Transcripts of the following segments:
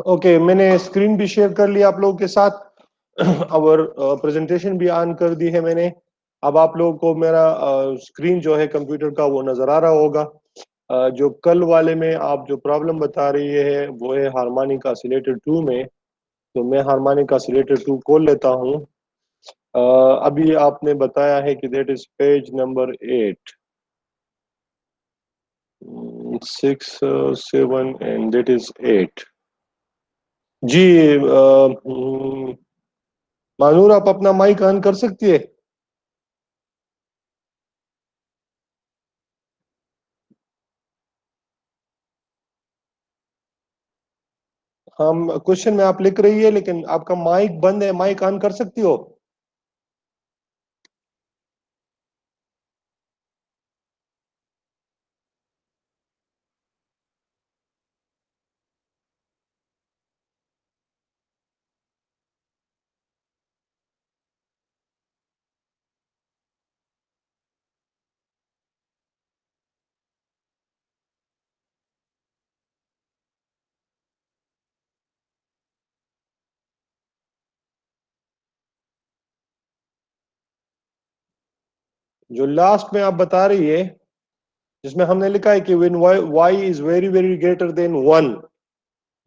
Okay, मैंने screen भी share कर लिया आप लोगों के साथ और प्रेजेंटेशन भी ऑन कर दी है मैंने। अब आप लोगों को मेरा स्क्रीन जो है कंप्यूटर का वो नजर आ रहा होगा। जो कल वाले में आप जो प्रॉब्लम बता रही है वो है हार्मोनिक ऑसिलेटर 2 में। तो मैं हार्मोनिक ऑसिलेटर 2 खोल लेता हूँ। अभी आपने बताया है कि that is page number 8, 6, 7 and that is 8। जी। मानूर, आप अपना माइक ऑन कर सकती है? हम क्वेश्चन में आप लिख रही है लेकिन आपका माइक बंद है, माइक ऑन कर सकती हो? जो लास्ट में आप बता रही है, जिसमें हमने लिखा है कि when y is very very greater than 1,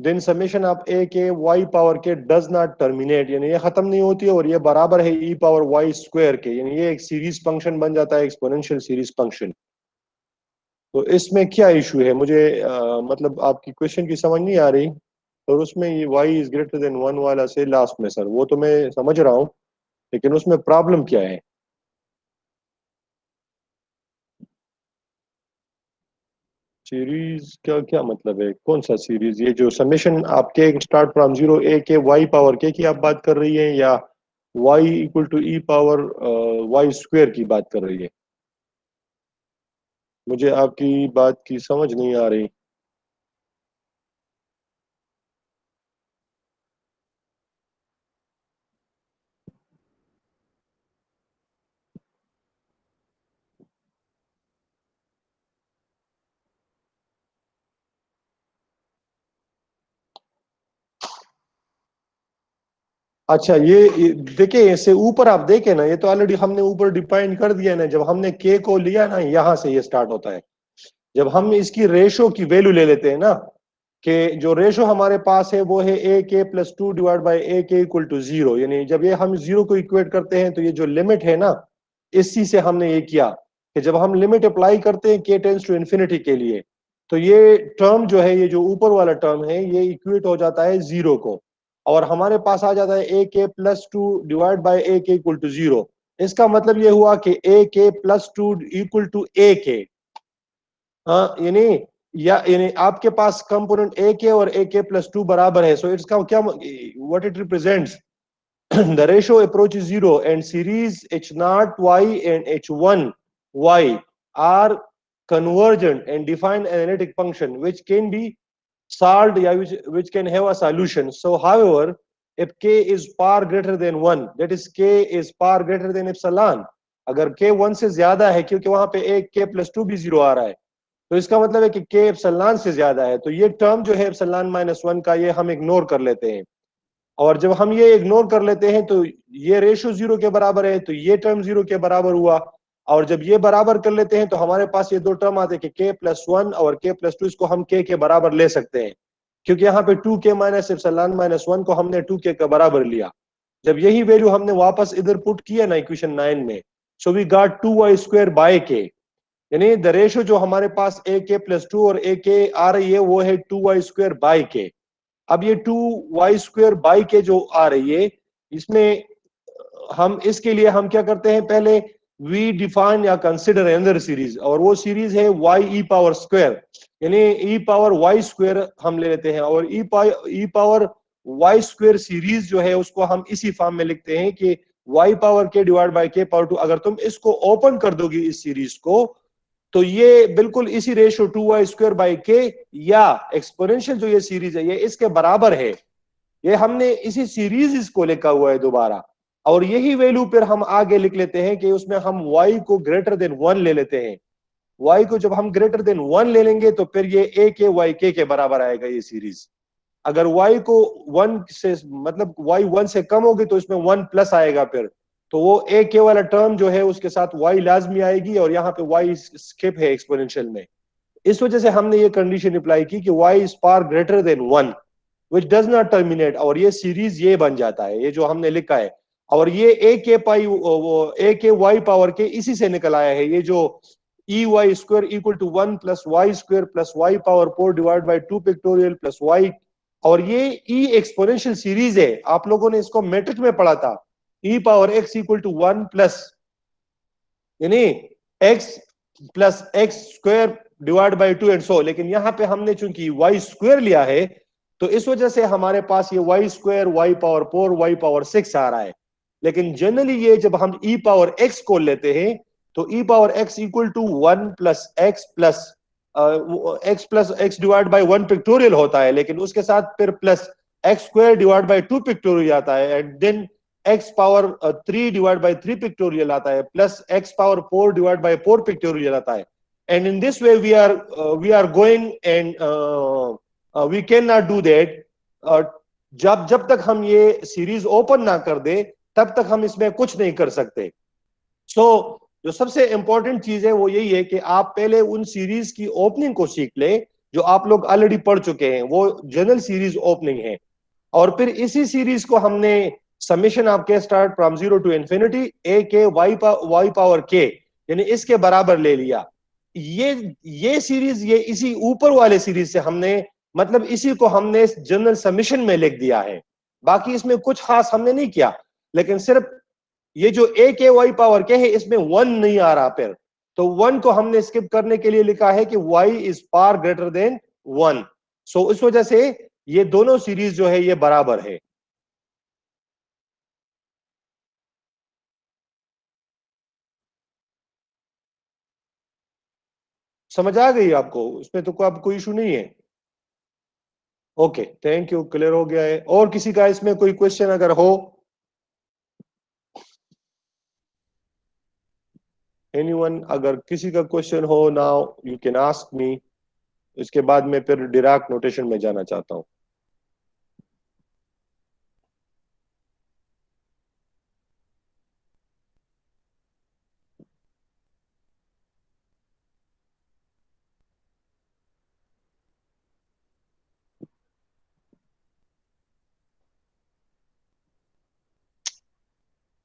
then summation of a k y power k does not terminate, यानी ये खत्म नहीं होती है और ये बराबर है e पावर y स्क्वायर के, यानी ये एक सीरीज फंक्शन बन जाता है, एक्सपोनेंशियल सीरीज फंक्शन। तो इसमें क्या इशू है? मुझे मतलब आपकी क्वेश्चन की समझ नहीं आ रही। और उसमें ये y इज ग्रेटर देन 1 वाला से लास्ट में, सर वो तो मैं समझ रहा हूँ, लेकिन उसमें प्रॉब्लम क्या है? सीरीज का क्या मतलब है? कौन सा सीरीज? ये जो समेशन आपके स्टार्ट फ्रॉम जीरो ए के वाई पावर के की आप बात कर रही है, या y equal to e power y square की बात कर रही है? मुझे आपकी बात की समझ नहीं आ रही। अच्छा, ये देखिए, इससे ऊपर आप देखें ना, ये तो ऑलरेडी हमने ऊपर डिफाइन कर दिया ना, जब हमने के को लिया ना, यहां से ये स्टार्ट होता है। जब हम इसकी रेशो की वैल्यू ले लेते हैं ना, कि जो रेशो हमारे पास है वो है ए के प्लस 2 डिवाइड बाई ए के इक्वल टू 0, यानी जब ये हम जीरो को इक्वेट करते हैं तो ये जो लिमिट है ना, इसी से हमने ये किया कि जब हम लिमिट अप्लाई करते हैं के टेंस टू इन्फिनिटी के लिए, तो ये टर्म जो है, ये जो ऊपर वाला टर्म है, ये इक्वेट हो जाता है 0 को, और हमारे पास आ जाता है ए के प्लस 2 डिवाइड बाई ए के इक्वल टू 0। इसका मतलब ये हुआ कि ए के प्लस 2 इक्वल टू ए के। हाँ, यानी यानी आपके पास कंपोनेंट ए के और ए के प्लस 2 बराबर है, सो इसका क्या, what it represents, the ratio approaches zero and series h naught y and h1 y are convergent and define an analytic function which can be solved, yeah, which can have a solution. So however, if k is far greater than 1, that is k is far greater than epsilon, अगर k 1 से ज्यादा है, क्योंकि वहां पे एक k plus 2 भी 0 आ रहा है, तो इसका मतलब है कि के एप्सिलॉन से ज्यादा है, तो ये टर्म जो है एप्सिलॉन माइनस 1 का, ये हम इग्नोर कर लेते हैं। और जब हम ये इग्नोर कर लेते हैं तो ये रेशो 0 के बराबर है, तो ये टर्म 0 के बराबर हुआ। और जब ये बराबर कर लेते हैं तो हमारे पास ये दो टर्म आते हैं कि के प्लस 1 और के प्लस 2, इसको हम के बराबर ले सकते हैं, क्योंकि यहाँ पे 2k माइनस एप्सिलॉन माइनस 1 को हमने 2k का बराबर लिया। जब यही वैल्यू हमने वापस इधर पुट किया ना इक्वेशन 9 में, so we got 2y square by k, यानी द रेशो जो हमारे पास ए के प्लस 2 और ए के आ रही है वो है 2y स्क्वायर बाई के। अब ये 2y स्क्वायर बाई के जो आ रही है, इसमें हम इसके लिए हम क्या करते हैं, पहले वी डिफाइन या कंसिडर अनदर सीरीज, और वो सीरीज है y ई पावर स्क्वायर, यानी ई पावर y स्क्वायर हम ले लेते हैं, और ई पावर y स्क्वायर सीरीज जो है उसको हम इसी फॉर्म में लिखते हैं कि y पावर के डिवाइड बाय के पावर 2। अगर तुम इसको ओपन कर दोगी इस सीरीज को, तो ये बिल्कुल इसी रेशियो 2y स्क्वायर बाई के, या एक्सपोनेंशियल जो ये सीरीज है ये इसके बराबर है। ये हमने इसी सीरीज इसको लिखा हुआ है दोबारा। और यही वैल्यू फिर हम आगे लिख लेते हैं कि उसमें हम y को ग्रेटर देन 1 ले लेते हैं। y को जब हम ग्रेटर देन 1 ले लेंगे तो फिर ये a के y के बराबर आएगा ये सीरीज। अगर y को 1 से मतलब y 1 से कम होगी तो इसमें 1 प्लस आएगा, फिर तो वो a के वाला टर्म जो है उसके साथ y लाजमी आएगी, और यहाँ पे y स्किप है एक्सपोनेंशियल में। इस वजह से हमने ये कंडीशन अप्लाई की कि y is far greater than 1 which does not terminate, और ये सीरीज ये बन जाता है, ये जो हमने लिखा है। और ये a के पाई वो a के y पावर के इसी से निकल आया है, ये जो e y square equal to 1 plus y square plus y power 4 divide by 2 factorial plus y. और ये ई एक्सपोनेंशियल सीरीज है, आप लोगों ने इसको मैट्रिक में पढ़ा था, e power x equal to 1 plus यानी x plus x square divide by 2 and so. लेकिन यहां पे हमने चूंकि वाई स्क्वायर लिया है तो इस वजह से हमारे पास ये y square y power 4 y power 6 आ रहा है। लेकिन जनरली ये जब हम ई पावर एक्स को लेते हैं तो e power x equal to 1 plus x divide by 1 factorial होता है, लेकिन उसके साथ फिर plus x square divide by 2 factorial आता है, and then x power 3 divide by 3 factorial आता है, plus x power 4 divide by 4 factorial आता है। And in this way we are going and we can not do that. जब तक हम ये सीरीज ओपन ना कर दे तब तक हम इसमें कुछ नहीं कर सकते। जो सबसे इंपॉर्टेंट चीज है वो यही है कि आप पहले उन सीरीज की ओपनिंग को सीख ले जो आप लोग ऑलरेडी पढ़ चुके हैं, वो जनरल सीरीज ओपनिंग है। और फिर इसी सीरीज को हमने समेशन ऑफ के स्टार्ट फ्रॉम 0 टू इंफिनिटी ए के वाई पावर के यानी इसके बराबर ले लिया। ये सीरीज ये इसी ऊपर वाले सीरीज से हमने मतलब इसी को हमने जनरल समेशन में लिख दिया है, बाकी इसमें कुछ खास हमने नहीं किया। लेकिन सिर्फ ये जो ए के वाई पावर के है इसमें 1 नहीं आ रहा, फिर तो 1 को हमने स्किप करने के लिए लिखा है कि y is far greater than 1। सो इस वजह से ये दोनों सीरीज जो है ये बराबर है। समझ आ गई आपको? उसमें तो कोई इशू नहीं है। ओके, थैंक यू, क्लियर हो गया है। और किसी का इसमें कोई क्वेश्चन अगर हो? एनीवन, अगर किसी का क्वेश्चन हो now you can ask me. इसके बाद मैं फिर डिराक नोटेशन में जाना चाहता हूं।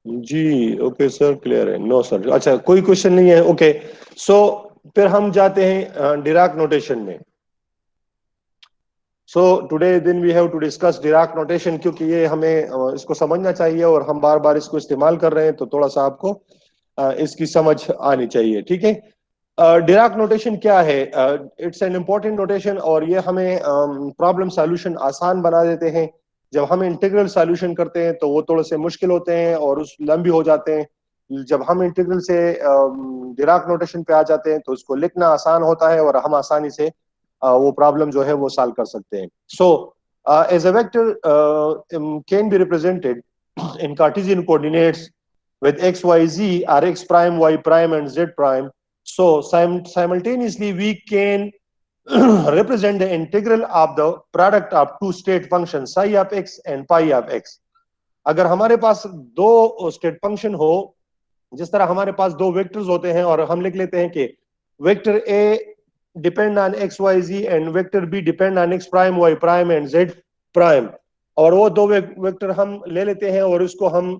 जी ओके सर, क्लियर है। नो सर, अच्छा कोई क्वेश्चन नहीं है। ओके सो फिर हम जाते हैं डिराक नोटेशन में। सो टुडे दिन we have to discuss Dirac notation, क्योंकि ये हमें इसको समझना चाहिए और हम बार बार इसको इस्तेमाल कर रहे हैं, तो थोड़ा सा आपको इसकी समझ आनी चाहिए। ठीक है, डिराक नोटेशन क्या है? इट्स एन इम्पोर्टेंट नोटेशन और ये हमें प्रॉब्लम सॉल्यूशन आसान बना देते हैं। जब हम इंटीग्रल सॉल्यूशन करते हैं तो वो थोड़े से मुश्किल होते हैं और उस लंबी हो जाते हैं। जब हम इंटीग्रल से डिराक नोटेशन पे आ जाते हैं तो उसको लिखना आसान होता है और हम आसानी से वो प्रॉब्लम जो है वो सॉल्व कर सकते हैं। So as a vector can be represented in Cartesian coordinates with x, y, z are x prime, y prime, and z prime. So simultaneously we can represent the integral of the product of two state functions psi of x and pi of x. अगर हमारे पास दो state function हो, जिस तरह हमारे पास दो vectors होते हैं और हम लिख लेते हैं कि vector A depend on x Y z and vector B depend on x prime y prime and z prime, और वो दो वेक्टर हम ले लेते हैं और उसको हम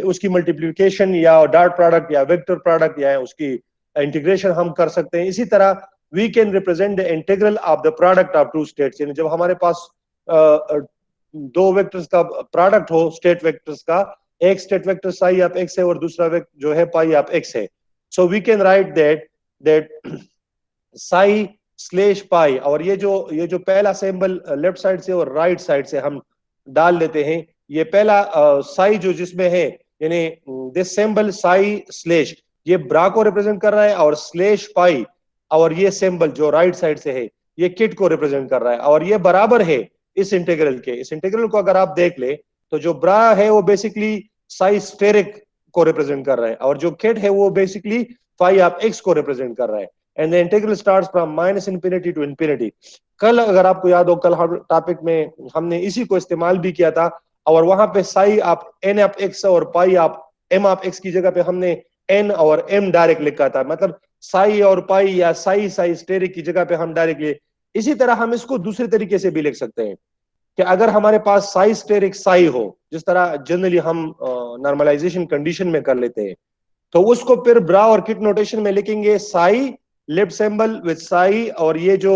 उसकी मल्टीप्लिकेशन या डॉट प्रोडक्ट या वेक्टर प्रोडक्ट या उसकी इंटीग्रेशन हम कर सकते हैं। इसी तरह we can represent the integral of the product of two states, यानी जब हमारे पास दो वेक्टर्स का प्रोडक्ट हो, स्टेट वेक्टर्स का, एक state vector psi of x है और दूसरा वेक्टर जो है पाई ऑफ एक्स है। So we can write that psi slash pi, और ये जो पहला सिंबल लेफ्ट साइड से और राइट साइड से हम डाल लेते हैं, ये पहला साई जो जिसमें है यानी दिस सिंबल साई स्लेश ये ब्रा को रिप्रेजेंट कर रहा है, और स्लेश पाई और ये सिंबल जो राइट साइड से है ये किट को रिप्रेजेंट कर रहा है, और ये बराबर है इस इंटीग्रल के। इस इंटीग्रल को अगर आप देख ले तो जो ब्रा है वो बेसिकली साई स्टेरिक को रिप्रेजेंट कर रहा है, और जो किट है वो बेसिकली फाई ऑफ एक्स को रिप्रेजेंट कर रहा है। And the integral starts from -∞ to infinity. कल अगर आपको याद हो, कल टॉपिक में हमने इसी को इस्तेमाल भी किया था, और वहां पे psi of n of x और pi of m of x की जगह पे हमने एन और एम डायरेक्ट लिखा था, मतलब साई और पाई या साई साई स्टेरिक की जगह पे हम डायरेक्ट लिए। इसी तरह हम इसको दूसरे तरीके से भी लिख सकते हैं कि अगर हमारे पास साई स्टेरिक साई हो, जिस तरह जनरली हम नॉर्मलाइजेशन कंडीशन में कर लेते हैं, तो उसको फिर ब्रा और किट नोटेशन में लिखेंगे Sai left symbol with Sai, और ये जो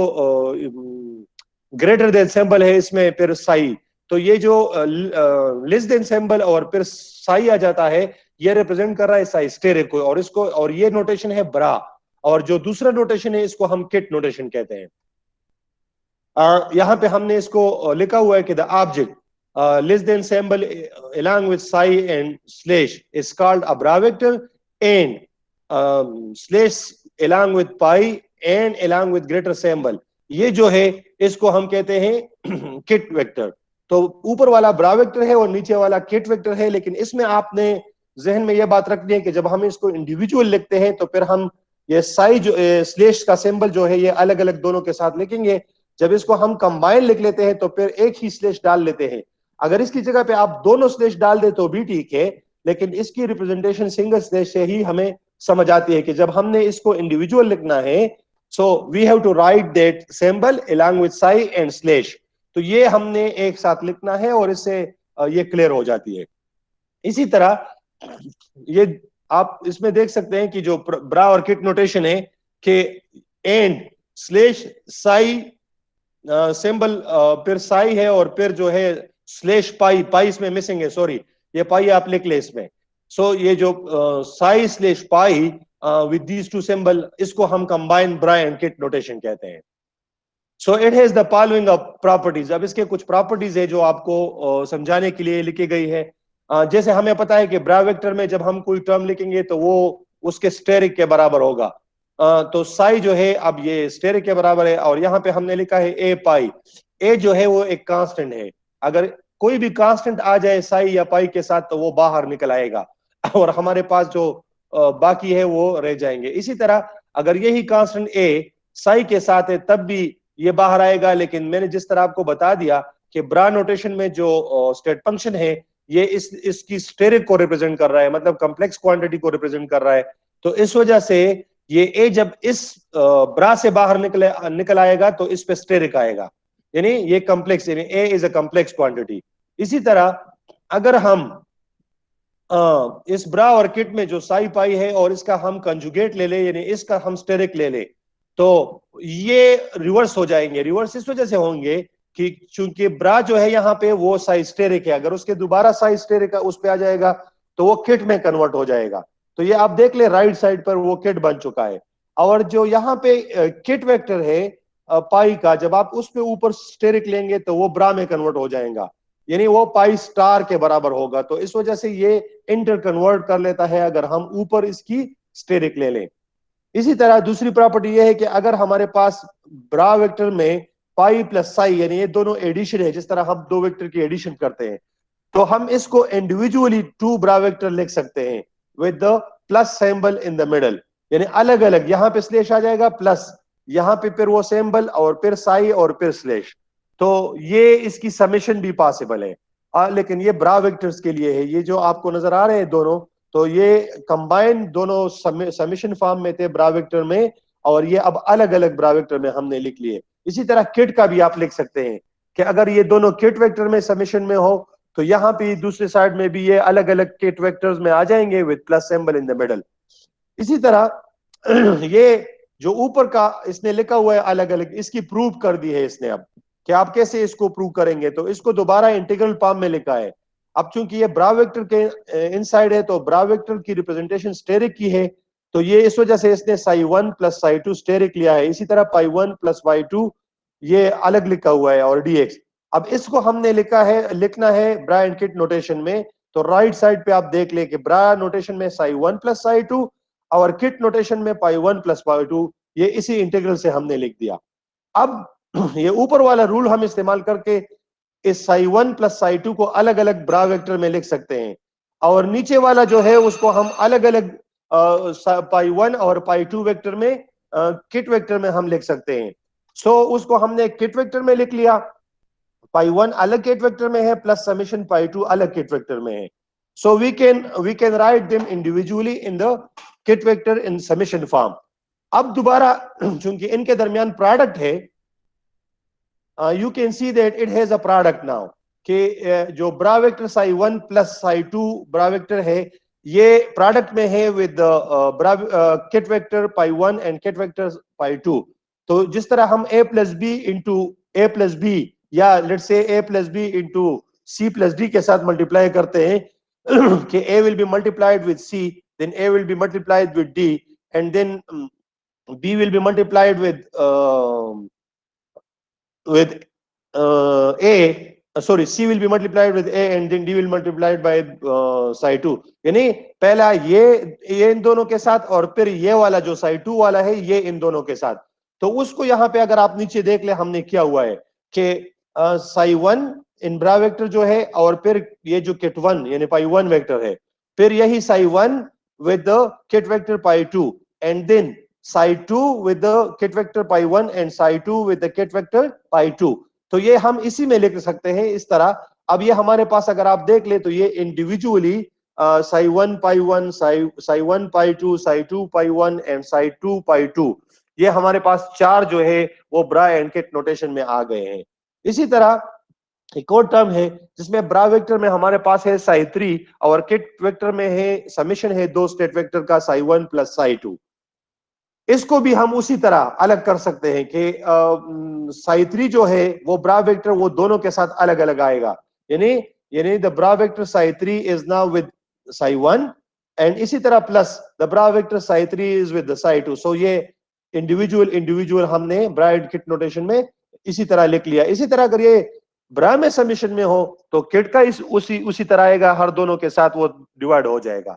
ग्रेटर देन सिंबल है इसमें फिर साई। तो ये जो लेस देन सिंबल और फिर साई आ जाता है, ये रिप्रेजेंट कर रहा है साई स्टेरिक को, और इसको, और ये नोटेशन है ब्रा, और जो दूसरा नोटेशन है इसको हम किट नोटेशन कहते हैं। यहां पे हमने इसको लिखा हुआ है कि the object less than symbol along with psi and slash is called a bra vector, and slash along with pi and along with greater symbol, ये जो है इसको हम कहते हैं किट वेक्टर। तो ऊपर वाला ब्रा वेक्टर है और नीचे वाला किट वेक्टर है, लेकिन इसमें आपने जहन में यह बात रखनी है कि जब हम इसको इंडिविजुअल लिखते हैं तो फिर हम ये साई जो स्लेश का सिंबल जो है ये अलग अलग दोनों के साथ लिखेंगे। जब इसको हम कंबाइन लिख लेते हैं तो फिर एक ही स्लेश डाल लेते हैं। अगर इसकी जगह पे आप दोनों स्लेश डाल दे तो भी ठीक है, लेकिन इसकी रिप्रेजेंटेशन सिंगल स्लेश से ही हमें समझ आती है कि जब हमने इसको इंडिविजुअल लिखना है, so we have to write that symbol along with psi and slash. तो ये हमने एक साथ लिखना है और इससे ये क्लियर हो जाती है। इसी तरह ये आप इसमें देख सकते हैं कि जो ब्रा और किट नोटेशन है कि एंड स्लेश साई सिंबल फिर साई है, और फिर जो है स्लेश पाई, पाई इसमें मिसिंग है, सॉरी, ये पाई आप लिख ले इसमें। सो ये जो Sai slash pi with these two symbol, इसको हम combine bra and kit notation कहते हैं। So it has the following of properties. अब इसके कुछ प्रॉपर्टीज है जो आपको समझाने के लिए लिखी गई है। जैसे हमें पता है कि ब्रा वेक्टर में जब हम कोई टर्म लिखेंगे तो वो उसके स्टेरिक के बराबर होगा। तो साई जो है अब ये स्टेरिक के बराबर है, और यहाँ पे हमने लिखा है ए पाई। ए जो है वो एक कांस्टेंट है, अगर कोई भी कांस्टेंट आ जाए साई या पाई के साथ तो वो बाहर निकल आएगा और हमारे पास जो बाकी है वो रह जाएंगे। इसी तरह अगर यही कांस्टेंट ए साई के साथ है तब भी ये बाहर आएगा, लेकिन मैंने जिस तरह आपको बता दिया कि ब्रा नोटेशन में जो स्टेट फंक्शन है ये इसकी स्टेरिक को रिप्रेजेंट कर रहा है, मतलब कॉम्प्लेक्स क्वांटिटी को रिप्रेजेंट कर रहा है। तो इस वजह से ये ए जब इस ब्रा से बाहर निकल आएगा तो इस पे स्टेरिक आएगा, यानी ये कॉम्प्लेक्स, यानी ए इज अ कॉम्प्लेक्स क्वांटिटी। इसी तरह अगर हम इस ब्रा और किट में जो साई पाई है और इसका हम कंजुगेट ले ले, यानी इसका हम स्टेरिक ले ले, तो ये रिवर्स हो जाएंगे। रिवर्स इस वजह से होंगे कि चूंकि ब्रा जो है यहाँ पे वो साई स्टेरिक है, अगर उसके दोबारा साई स्टेरिक उस पे आ जाएगा तो वो किट में कन्वर्ट हो जाएगा। तो ये आप देख ले राइट साइड पर वो किट बन चुका है। और जो यहाँ पे किट वेक्टर है पाई का, जब आप उस पे ऊपर स्टेरिक लेंगे तो वो ब्रा में कन्वर्ट हो जाएगा, यानी वो पाई स्टार के बराबर होगा। तो इस वजह से ये इंटर कन्वर्ट कर लेता है अगर हम ऊपर इसकी स्टेरिक ले लें। इसी तरह दूसरी प्रॉपर्टी ये है कि अगर हमारे पास ब्रा वेक्टर में पाई प्लस साई, यानी ये दोनों एडिशन है, जिस तरह हम दो वेक्टर की एडिशन करते हैं, तो हम इसको इंडिविजुअली टू ब्रा वेक्टर लिख सकते हैं with the plus symbol in the middle, यानी अलग अलग यहाँ पे स्लेश आ जाएगा प्लस, यहाँ पे फिर वो सिंबल और फिर साई और फिर स्लेश। तो ये इसकी समेशन भी पॉसिबल है। लेकिन ये ब्रा वेक्टर्स के लिए है। ये जो आपको नजर आ रहे हैं दोनों, तो ये कंबाइन दोनों समेशन फॉर्म में थे ब्रा वेक्टर में, और ये अब अलग अलग ब्रा वेक्टर में हमने लिख लिए। इसी तरह किट का भी आप लिख सकते हैं कि अगर ये दोनों किट वेक्टर में समेशन में हो तो यहाँ पे दूसरे साइड में भी ये अलग अलग किट वेक्टर्स में आ जाएंगे with plus symbol in the middle. इसी तरह ये जो ऊपर का इसने लिखा हुआ है अलग अलग, इसकी प्रूव कर दी है इसने। अब कि आप कैसे इसको प्रूव करेंगे, तो इसको दोबारा इंटीग्रल फॉर्म में लिखा है। अब चूंकि ये ब्रा वेक्टर के इनसाइड है तो ब्रा वेक्टर की रिप्रेजेंटेशन स्टेरिक की है, तो ये इस वजह से इसने साई 1 प्लस साई 2 स्टेरिक लिया है। इसी तरह पाई 1 प्लस वाई 2 ये अलग लिखा हुआ है, और dx। अब इसको हमने लिखना है ब्रा एंड किट नोटेशन में। तो राइट साइड पे आप देख ले कि ब्रा नोटेशन में साई 1 प्लस साई 2 और किट नोटेशन में पाई 1 प्लस पाई 2, ये इसी इंटीग्रल से हमने लिख दिया। अब ये ऊपर वाला रूल हम इस्तेमाल करके इस साई 1 प्लस साई 2 को अलग अलग ब्रा वेक्टर में लिख सकते हैं, और नीचे वाला जो है उसको हम अलग अलग पाई 1 और पाई 2 वेक्टर में किट वेक्टर में हम लिख सकते हैं। सो उसको हमने किट वेक्टर में लिख लिया, पाई 1 अलग किट वेक्टर में है प्लस समेशन पाई 2 अलग किट वेक्टर में है। So we can write them individually in the ket vector in summation form. अब दोबारा चूंकि इनके दरमियान प्रोडक्ट है, you can see that it has a product now कि जो bra vector psi 1 plus psi 2 bra vector है, ये प्रोडक्ट में है with bra ket vector pi 1 and ket vector pi 2। तो जिस तरह हम a plus b into a plus b या let's say a plus b into c plus d के साथ मल्टीप्लाई करते हैं कि a will be multiplied with c, then a will be multiplied with d, and then b will be multiplied with C will be multiplied with A, and then D will multiplied by psi 2। यानी पहला ये इन दोनों के साथ, और फिर ये वाला जो psi 2 वाला है ये इन दोनों के साथ। तो उसको यहाँ पे अगर आप नीचे देख ले हमने क्या हुआ है कि psi 1 इन ब्रा वेक्टर जो है, और फिर ये जो किट 1 यानी पाई 1 वेक्टर है, फिर यही psi 1 with the kit vector pi 2, and then psi 2 with the kit vector pi 1 and psi 2 with the kit vector pi 2। तो ये हम इसी में लिख सकते हैं इस तरह। अब ये हमारे पास अगर आप देख ले तो ये individually psi 1 pi 1, psi 1 pi 2, psi 2 pi 1 and psi 2 pi 2, ये हमारे पास चार जो है वो ब्रा एंड किट नोटेशन में आ गए हैं। इसी तरह एक और टर्म है जिसमें ब्रा वेक्टर में हमारे पास है साई 3 और किट वेक्टर में है समेशन है दो स्टेट वेक्टर का साई 1 प्लस साई 2। इसको भी हम उसी तरह अलग कर सकते हैं कि साई 3 जो है वो ब्रा वेक्टर वो दोनों के साथ अलग अलग आएगा, यानी the bra vector Sai 3 is now with Sai 1, and इसी तरह plus the bra vector Sai 3 is with the Sai 2। सो ये इंडिविजुअल हमने ब्रा एंड किट नोटेशन में इसी तरह लिख लिया। इसी तरह अगर ये ब्रा में समेशन में हो तो किट का उसी तरह आएगा, हर दोनों के साथ वो डिवाइड हो जाएगा।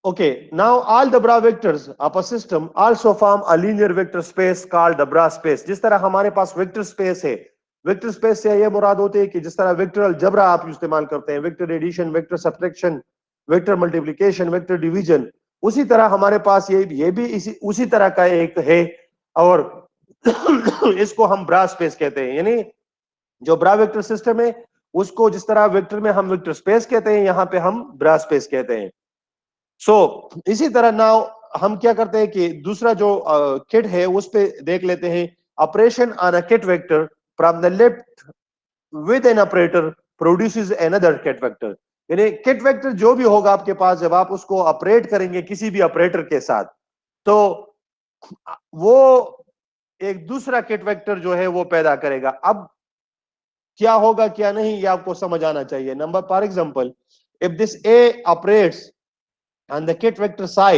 Okay, now all the bra vectors of a system also form a linear vector space called the bra space। जिस तरह हमारे पास वेक्टर स्पेस है, वेक्टर स्पेस से ये मुराद होती है कि जिस तरह वेक्टर अलजेब्रा आप इस्तेमाल करते हैं, vector addition, vector subtraction, vector multiplication, vector division, उसी तरह हमारे पास ये भी उसी तरह का एक है, और इसको हम ब्रा स्पेस कहते हैं। यानी जो ब्रा वेक्टर सिस्टम है उसको जिस तरह वेक्टर में हम वेक्टर स्पेस कहते हैं, यहाँ पे हम ब्रा स्पेस कहते हैं। इसी तरह नाउ हम क्या करते हैं कि दूसरा जो किट है उस पे देख लेते हैं। Operation on a kit vector from the left with an operator produces another kit vector. यानी किट वेक्टर जो भी होगा आपके पास, जब आप उसको ऑपरेट करेंगे किसी भी ऑपरेटर के साथ, तो वो एक दूसरा किट वेक्टर जो है वो पैदा करेगा। अब क्या होगा क्या नहीं ये आपको समझ आना चाहिए। Number for example, if this A operates and the kit vector psi,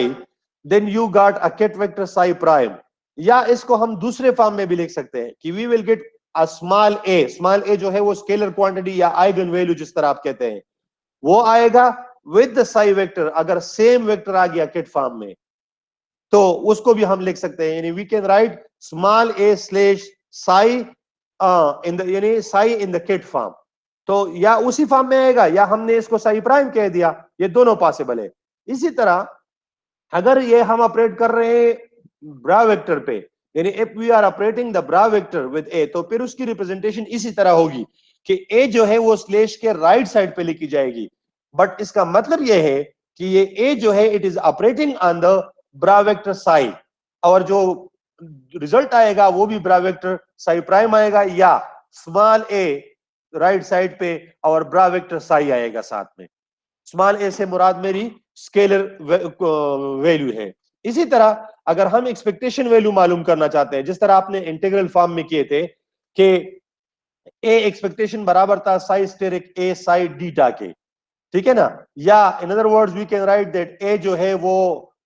then you got a kit vector psi prime। या इसको हम दूसरे फॉर्म में भी लिख सकते हैं कि we will get a small a जो है वो स्केलर क्वांटिटी या आइगन वैल्यू जिस तरह आप कहते हैं, वो आएगा विद द साई वेक्टर। अगर सेम वेक्टर आ गया किट फॉर्म में तो उसको भी हम लिख सकते हैं, यानी we can write small a slash psi in the यानी psi in the ket form. तो या उसी फॉर्म में आएगा या हमने इसको साई प्राइम कह दिया, ये दोनों पॉसिबल है। इसी तरह अगर ये हम ऑपरेट कर रहे हैं ब्रा वेक्टर पे, यानी if we are operating the bra vector with a, तो फिर उसकी रिप्रेजेंटेशन इसी तरह होगी कि ए जो है वो स्लैश के राइट साइड पे लिखी जाएगी। बट इसका मतलब ये है कि ये ए जो है it is operating on the bra vector Sai, और जो रिजल्ट आएगा वो भी ब्रा वेक्टर साई प्राइम आएगा, या स्मॉल ए राइट साइड पे और ब्रा वेक्टर साई आएगा साथ में। स्मॉल ए से मुराद मेरी स्केलर वैल्यू है। इसी तरह अगर हम एक्सपेक्टेशन वैल्यू मालूम करना चाहते हैं, जिस तरह आपने इंटीग्रल फॉर्म में किए थे कि ए एक्सपेक्टेशन बराबर था psi asterisk a psi d tau के, ठीक है ना, या in other words we can write that a जो है वो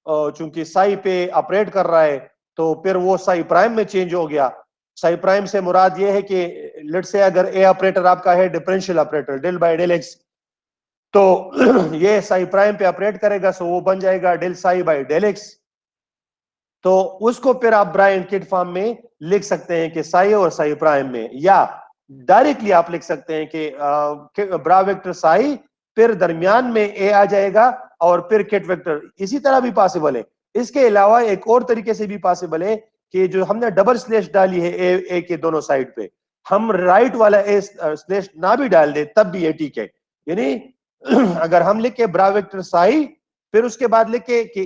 चूंकि साई पे ऑपरेट कर रहा है तो फिर वो साई प्राइम में चेंज हो गया। साई प्राइम से मुराद ये है कि लेट्स से अगर ए ऑपरेटर आपका है differential operator del by del x, तो ये साई प्राइम पे ऑपरेट करेगा, सो वो बन जाएगा del psi by del x. तो उसको फिर आप ब्रा किट फॉर्म में लिख सकते हैं कि साई और साई प्राइम में, या डायरेक्टली आप लिख सकते हैं कि ब्रा वेक्टर साई फिर दरमियान में ए आ जाएगा और फिर किट वेक्टर, इसी तरह भी पॉसिबल है। इसके अलावा एक और तरीके से भी पॉसिबल है कि जो हमने डबल स्लैश डाली है ए के दोनों साइड पे, हम राइट वाला ए स्लैश ना भी डाल दे तब भी ये ठीक है। यानी अगर हम लिखे ब्रा वेक्टर साई फिर उसके बाद लिखे कि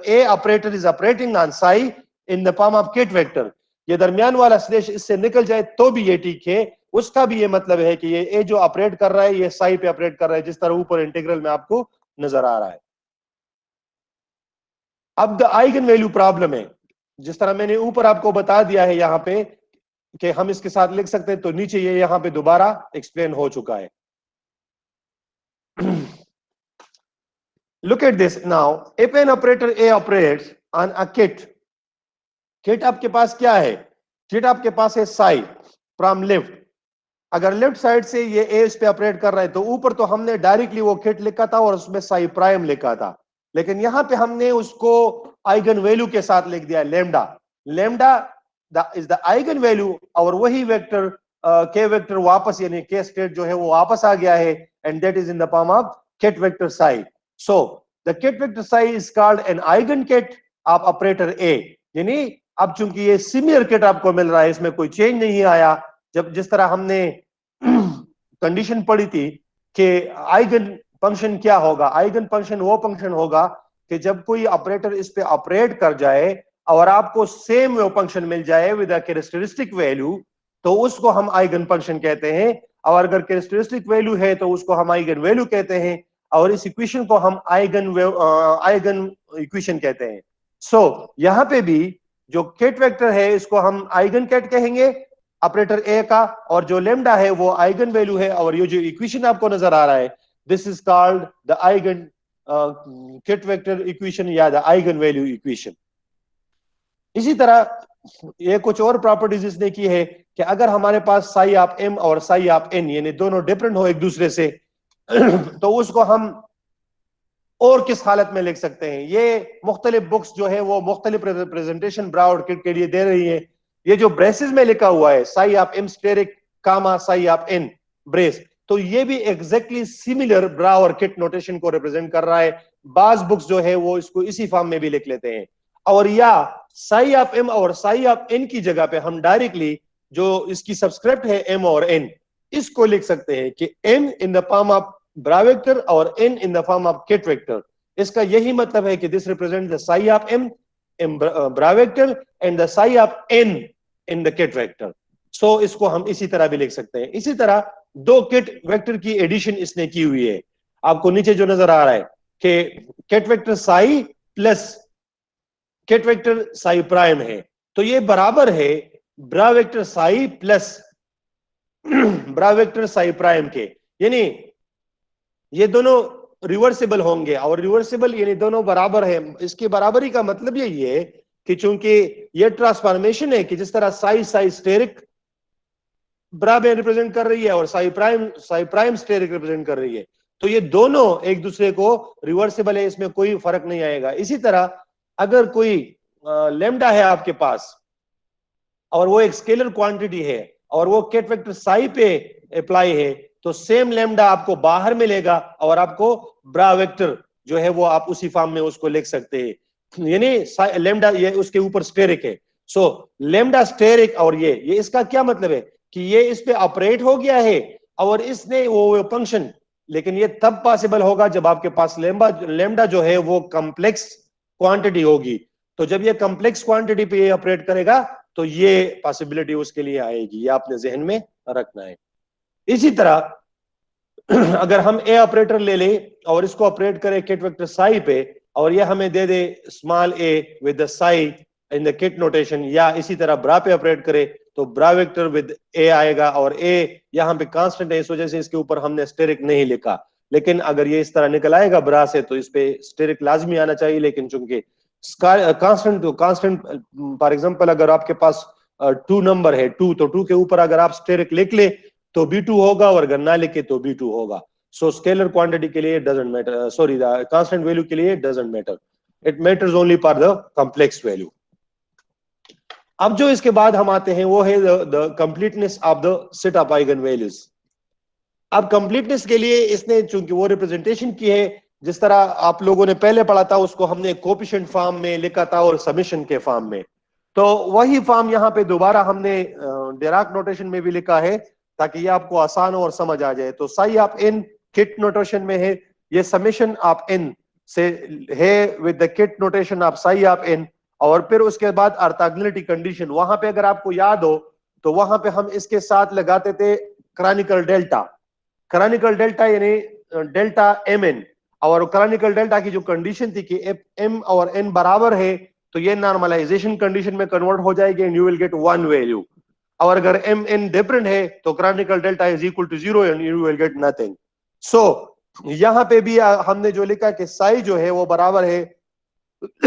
a operator is operating on psi in the form of ket vector, ये दरमियान वाला स्लैश इससे निकल जाए तो भी ये ठीक है। उसका भी ये मतलब है कि ये ए जो ऑपरेट कर रहा है ये साई पे ऑपरेट कर रहा है, जिस तरह ऊपर इंटीग्रल में आपको नजर आ रहा है। अब द आइगन वैल्यू प्रॉब्लम है, जिस तरह मैंने ऊपर आपको बता दिया है यहां पे कि हम इसके साथ लिख सकते हैं, तो नीचे ये यहां पे दोबारा एक्सप्लेन हो चुका है। Look at this now. If an operator A operates on a kit, kit आपके पास क्या है? किट आपके पास है साई फ्रॉम लेफ्ट। अगर लेफ्ट साइड से ये ए इस पे ऑपरेट कर रहा है तो ऊपर तो हमने डायरेक्टली वो किट लिखा था और उसमें साई प्राइम लिखा था, लेकिन यहां पे हमने उसको आइगन वैल्यू के साथ लिख दिया lambda. Lambda is the eigen value, और वही वेक्टर के वेक्टर वापस यानी के स्टेट जो है वो वापस आ गया है, and that is in the form of ket vector psi. So the ket vector psi is called an eigen ket of operator a. यानी अब चूंकि ये सिमिलर किट आपको मिल रहा है, इसमें कोई चेंज नहीं आया। जब जिस तरह हमने कंडीशन पढ़ी थी कि आइगन फंक्शन क्या होगा, आइगन फंक्शन वो फंक्शन होगा कि जब कोई ऑपरेटर इस पे ऑपरेट कर जाए और आपको सेम वो फंक्शन मिल जाए विद अ कैरेक्टरिस्टिक वैल्यू, तो उसको हम आइगन फंक्शन कहते हैं। और अगर कैरेक्टरिस्टिक वैल्यू है तो उसको हम आइगन वैल्यू कहते हैं, और इस इक्वेशन को हम आइगन इक्वेशन कहते हैं। सो यहां पे भी जो किट वेक्टर है इसको हम आइगन किट कहेंगे ऑपरेटर ए का, और जो लेमडा है वो आइगन वैल्यू है, और ये जो इक्वेशन आपको नजर आ रहा है this is called the eigen kit vector equation या द आइगन वैल्यू इक्वेशन। इसी तरह ये कुछ और प्रॉपर्टीज इसने की है कि अगर हमारे पास साई ऑफ एम और साई ऑफ एन यानी दोनों डिफरेंट हो एक दूसरे से तो उसको हम और किस हालत में लिख सकते हैं। ये मुख्तलिफ बुक्स जो है वो मुख्तलिफ रिप्रेजेंटेशन ब्रा और किट के लिए दे रही है। ये जो ब्रेसेस में लिखा हुआ है psi of m asterisk comma psi of n brace, तो ये भी एग्जैक्टली सिमिलर ब्रा और किट नोटेशन को रिप्रेजेंट कर रहा है। बाज बुक्स जो है वो इसको इसी फॉर्म में भी लिख लेते हैं। और या साई ऑफ एम और साई ऑफ एन की जगह पे हम डायरेक्टली जो इसकी सबस्क्रिप्ट है एम और एन, इसको लिख सकते हैं कि m in the form of bra vector और n in the form of ket vector. इसका यही मतलब है कि this represent the psi of m in bra vector and the psi of n in the ket vector. So इसको हम इसी तरह भी लिख सकते हैं। इसी तरह दो किट वेक्टर की एडिशन इसने की हुई है, आपको नीचे जो नजर आ रहा है कि kit vector Sai plus kit vector Sai prime है, तो ये बराबर है ब्रा वेक्टर साई प्लस ब्रा वेक्टर साई प्राइम के। यानी ये दोनों रिवर्सिबल होंगे, और रिवर्सिबल यानी दोनों बराबर है। इसकी बराबरी का मतलब यही है कि चूंकि ये ट्रांसफॉर्मेशन है कि जिस तरह साई साई स्टेरिक ब्रा में रिप्रेजेंट कर रही है और साई प्राइम स्टेरिक रिप्रेजेंट कर रही है, तो ये दोनों एक दूसरे को रिवर्सिबल है, इसमें कोई फर्क नहीं आएगा। इसी तरह अगर कोई लेमडा है आपके पास और वो एक स्केलर क्वांटिटी है और वो किट वेक्टर साई पे अप्लाई है, तो सेम लेमडा आपको बाहर मिलेगा और आपको ब्रा वेक्टर जो है वो आप उसी फॉर्म में उसको लिख सकते हैं। यानी लेमडा ये उसके ऊपर स्टेरिक है। सो लेमडा स्टेरिक, और ये इसका क्या मतलब है कि ये इस पे ऑपरेट हो गया है और इसने वो फंक्शन, लेकिन ये तब पॉसिबल होगा जब आपके पास लेमडा जो है वो कॉम्प्लेक्स क्वांटिटी होगी। तो जब ये कॉम्प्लेक्स क्वांटिटी पे ऑपरेट करेगा तो ये पॉसिबिलिटी उसके लिए आएगी, ये आपने जहन में रखना है। इसी तरह अगर हम ए ऑपरेटर ले लें और इसको ऑपरेट करें किट वेक्टर साई पे, और ये हमें दे दे small a with the psi in the ket notation, या इसी तरह ब्रा पे ऑपरेट करे तो ब्रा वेक्टर विद ए आएगा, और ए यहाँ पे कांस्टेंट है इस वजह से इसके ऊपर हमने स्टेरिक नहीं लिखा। लेकिन अगर ये इस तरह निकल आएगा ब्रा से तो इस पे स्टेरिक लाजमी आना चाहिए, लेकिन चूंकि कांस्टेंट फॉर एग्जांपल अगर आपके पास 2 नंबर है 2, तो 2 के ऊपर अगर आप स्टेरिक लिख ले तो B2 होगा, और अगर ना लिखे तो B2 होगा। सो स्केलर क्वांटिटी के लिए doesn't matter, sorry constant value के लिए doesn't matter. It matters only for the complex value. अब जो इसके बाद हम आते हैं वो है the completeness of the set of eigen values. अब कंप्लीटनेस के लिए इसने चूंकि वो रिप्रेजेंटेशन की है जिस तरह आप लोगों ने पहले पढ़ा था, उसको हमने कोएफिशिएंट फॉर्म में लिखा था और समेशन के फॉर्म में, तो वही फॉर्म यहां पे दोबारा हमने डिराक नोटेशन में भी लिखा है ताकि ये आपको आसान और समझ आ जाए। तो psi of n ket notation में है, ये समेशन ऑफ एन से है with the ket notation of psi of n, और फिर उसके बाद ऑर्थोगोनैलिटी कंडीशन, वहां पे अगर आपको याद हो तो वहां पे हम इसके साथ लगाते थे क्रॉनिकल डेल्टा। क्रॉनिकल डेल्टा यानी डेल्टा एम एन, और क्रॉनिकल डेल्टा की जो कंडीशन थी कि एम और एन बराबर है तो ये नॉर्मलाइजेशन कंडीशन में कन्वर्ट हो जाएगी and you will get one value, और अगर एम एन डिफरेंट है तो Kronecker delta is equal to 0 and you will get nothing. So यहां पे भी हमने जो लिखा कि साई जो है वो बराबर है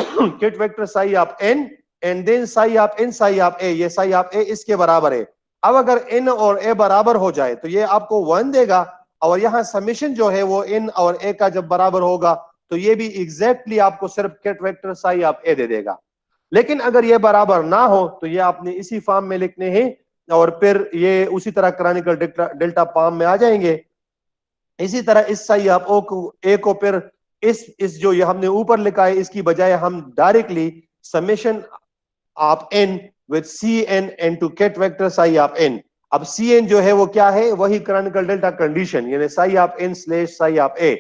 ket vector psi of n and then psi of n psi of a, ये साई ऑफ ए इसके बराबर है। अब अगर एन और ए बराबर हो जाए तो ये आपको 1 देगा, और यहां समेशन जो है वो एन और ए का जब बराबर होगा तो ये भी एग्जैक्टली आपको सिर्फ किट वेक्टर साई ऑफ ए दे देगा। लेकिन अगर ये बराबर ना हो तो ये आपने इसी फॉर्म में लिखने हैं और फिर ये उसी तरह क्रॉनिकल डेल्टा फॉर्म में आ जाएंगे। इसी तरह इस साई ऑफ ओ को ए को फिर इस जो ये हमने ऊपर लिखा है इसकी बजाय हम directly summation of n with c n n to ket vector psi of n. अब सी एन जो है वो क्या है, वही क्रॉनिकल डेल्टा कंडीशन यानी psi of n slash psi of a,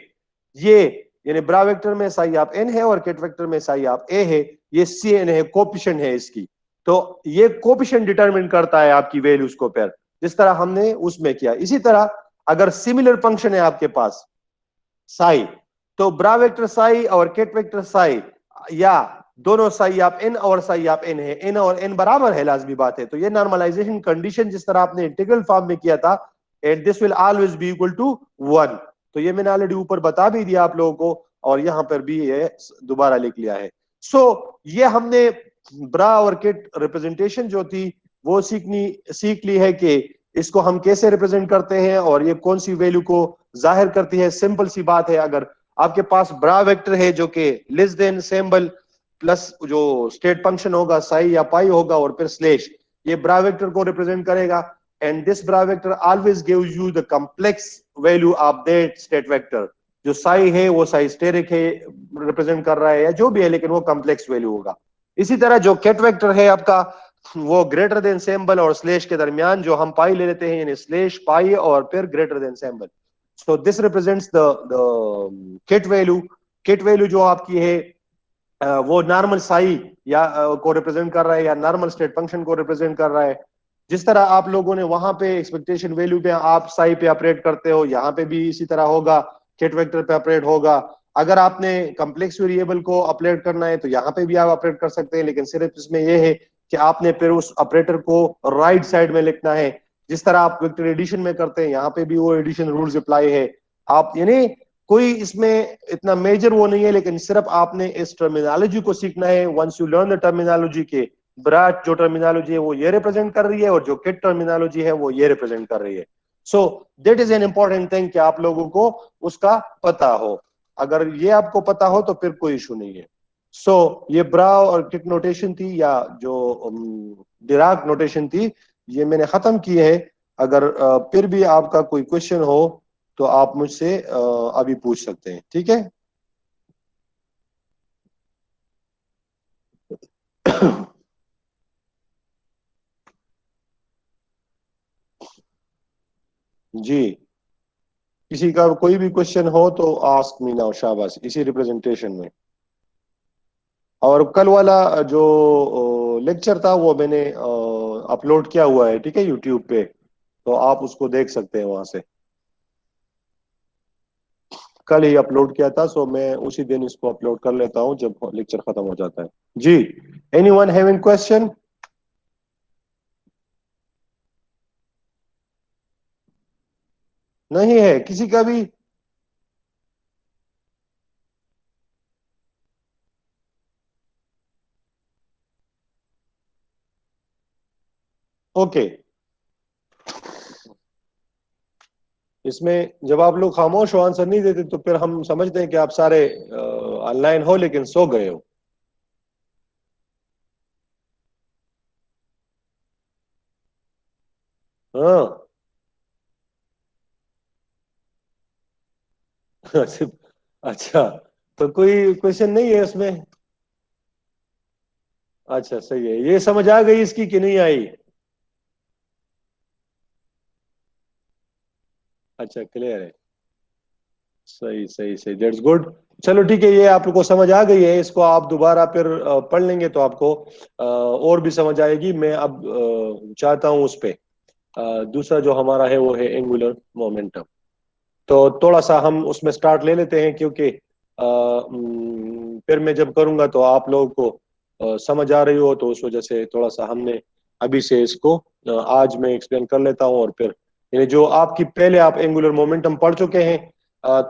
ये यानी ब्रा वेक्टर में साई ऑफ एन है और किट वेक्टर में साई ऑफ ए है, ये सी एन है, कोएफिशिएंट है इसकी। तो ये कोएफिशिएंट डिटरमिन करता है आपकी वैल्यूज को फिर जिस तरह हमने उसमें किया। इसी तरह अगर सिमिलर फंक्शन है आपके पास साई, तो ब्रा वेक्टर साई और किट वेक्टर साई या दोनों साई ऑफ एन और साई ऑफ एन है, एन और एन बराबर है, लाजमी बात है, तो ये नॉर्मलाइजेशन कंडीशन जिस तरह आपने इंटीग्रल फॉर्म में किया था and this will always be equal to 1, तो ये मैंने ऑलरेडी ऊपर बता भी दिया आप लोगों को और यहां पर भी ये दोबारा लिख लिया है। सो ये हमने ब्रा और किट रिप्रेजेंटेशन जो थी वो सीख ली है कि इसको हम कैसे रिप्रेजेंट करते हैं और ये कौन सी वैल्यू को जाहिर करती है। सिंपल सी बात है, अगर आपके पास ब्रा वेक्टर है जो कि लेस देन सिंबल प्लस जो स्टेट फंक्शन होगा साई या पाई होगा और फिर स्लैश, ये ब्रा वेक्टर को रिप्रेजेंट करेगा and this bra vector always gives you the complex value of that state vector. जो साई है वो साई स्टेरिक है रिप्रेजेंट कर रहा है या जो भी है, लेकिन वो कॉम्प्लेक्स वैल्यू होगा। इसी तरह जो किट वेक्टर है आपका वो ग्रेटर देन सिंबल और स्लैश के दरमियान जो हम पाई ले लेते हैं यानी स्लैश पाई और फिर greater than symbol, so this represents the kit value. Kit value जो आपकी है वो नॉर्मल साई या को रिप्रेजेंट कर रहा है या नॉर्मल स्टेट फंक्शन को रिप्रेजेंट कर रहा है। जिस तरह आप लोगों ने वहां पे एक्सपेक्टेशन वैल्यू पे आप साई पे ऑपरेट करते हो, यहाँ पे भी इसी तरह होगा, किट वेक्टर पे ऑपरेट होगा। अगर आपने कॉम्प्लेक्स वेरिएबल को ऑपरेट करना है तो यहाँ पे भी आप ऑपरेट कर सकते हैं, लेकिन सिर्फ इसमें यह है कि आपने फिर उस ऑपरेटर को राइट साइड में लिखना है जिस तरह आप वेक्टर एडिशन में करते हैं, यहाँ पे भी वो एडिशन रूल्स अप्लाई है। आप यानी कोई इसमें इतना मेजर वो नहीं है, लेकिन सिर्फ आपने इस टर्मिनोलॉजी को सीखना है। Once you learn the terminology के ब्रा जो टर्मिनोलॉजी है वो ये रिप्रेजेंट कर रही है और जो किट टर्मिनोलॉजी है वो ये रिप्रेजेंट कर रही है। So that is an important thing कि आप लोगों को उसका पता हो। अगर ये आपको पता हो तो फिर कोई इशू नहीं है। सो ये ब्रा और किट नोटेशन थी या जो डिराक नोटेशन थी, ये मैंने खत्म की है। अगर फिर भी आपका कोई क्वेश्चन हो तो आप मुझसे अभी पूछ सकते हैं, ठीक है। जी, किसी का कोई भी क्वेश्चन हो तो आस्क मी नाउ, शाबाश, इसी रिप्रेजेंटेशन में। और कल वाला जो लेक्चर था वो मैंने अपलोड किया हुआ है, ठीक है, यूट्यूब पे, तो आप उसको देख सकते हैं वहां से। कल ही अपलोड किया था, सो मैं उसी दिन इसको अपलोड कर लेता हूं जब लेक्चर खत्म हो जाता है। जी, एनीवन हैविंग क्वेश्चन? नहीं है किसी का भी? ओके। इसमें जब आप लोग खामोश हो, आंसर नहीं देते, तो फिर हम समझते हैं कि आप सारे ऑनलाइन हो लेकिन सो गए हो। हाँ। अच्छा। अच्छा, तो कोई क्वेश्चन नहीं है उसमें? अच्छा सही है, ये समझ आ गई इसकी कि नहीं आई? अच्छा क्लियर है। सही सही सही, दैट्स गुड। चलो ठीक है, ये आप लोग को समझ आ गई है, इसको आप दोबारा फिर पढ़ लेंगे तो आपको और भी समझ आएगी। मैं अब चाहता हूँ उस पे दूसरा जो हमारा है वो है एंगुलर मोमेंटम। तो थोड़ा सा हम उसमें स्टार्ट ले लेते हैं, क्योंकि फिर मैं जब करूंगा तो आप लोगों को समझ आ रही हो, तो उस वजह से थोड़ा सा हमने अभी से इसको आज मैं एक्सप्लेन कर लेता हूँ। और फिर यानी जो आपकी पहले आप एंगुलर मोमेंटम पढ़ चुके हैं,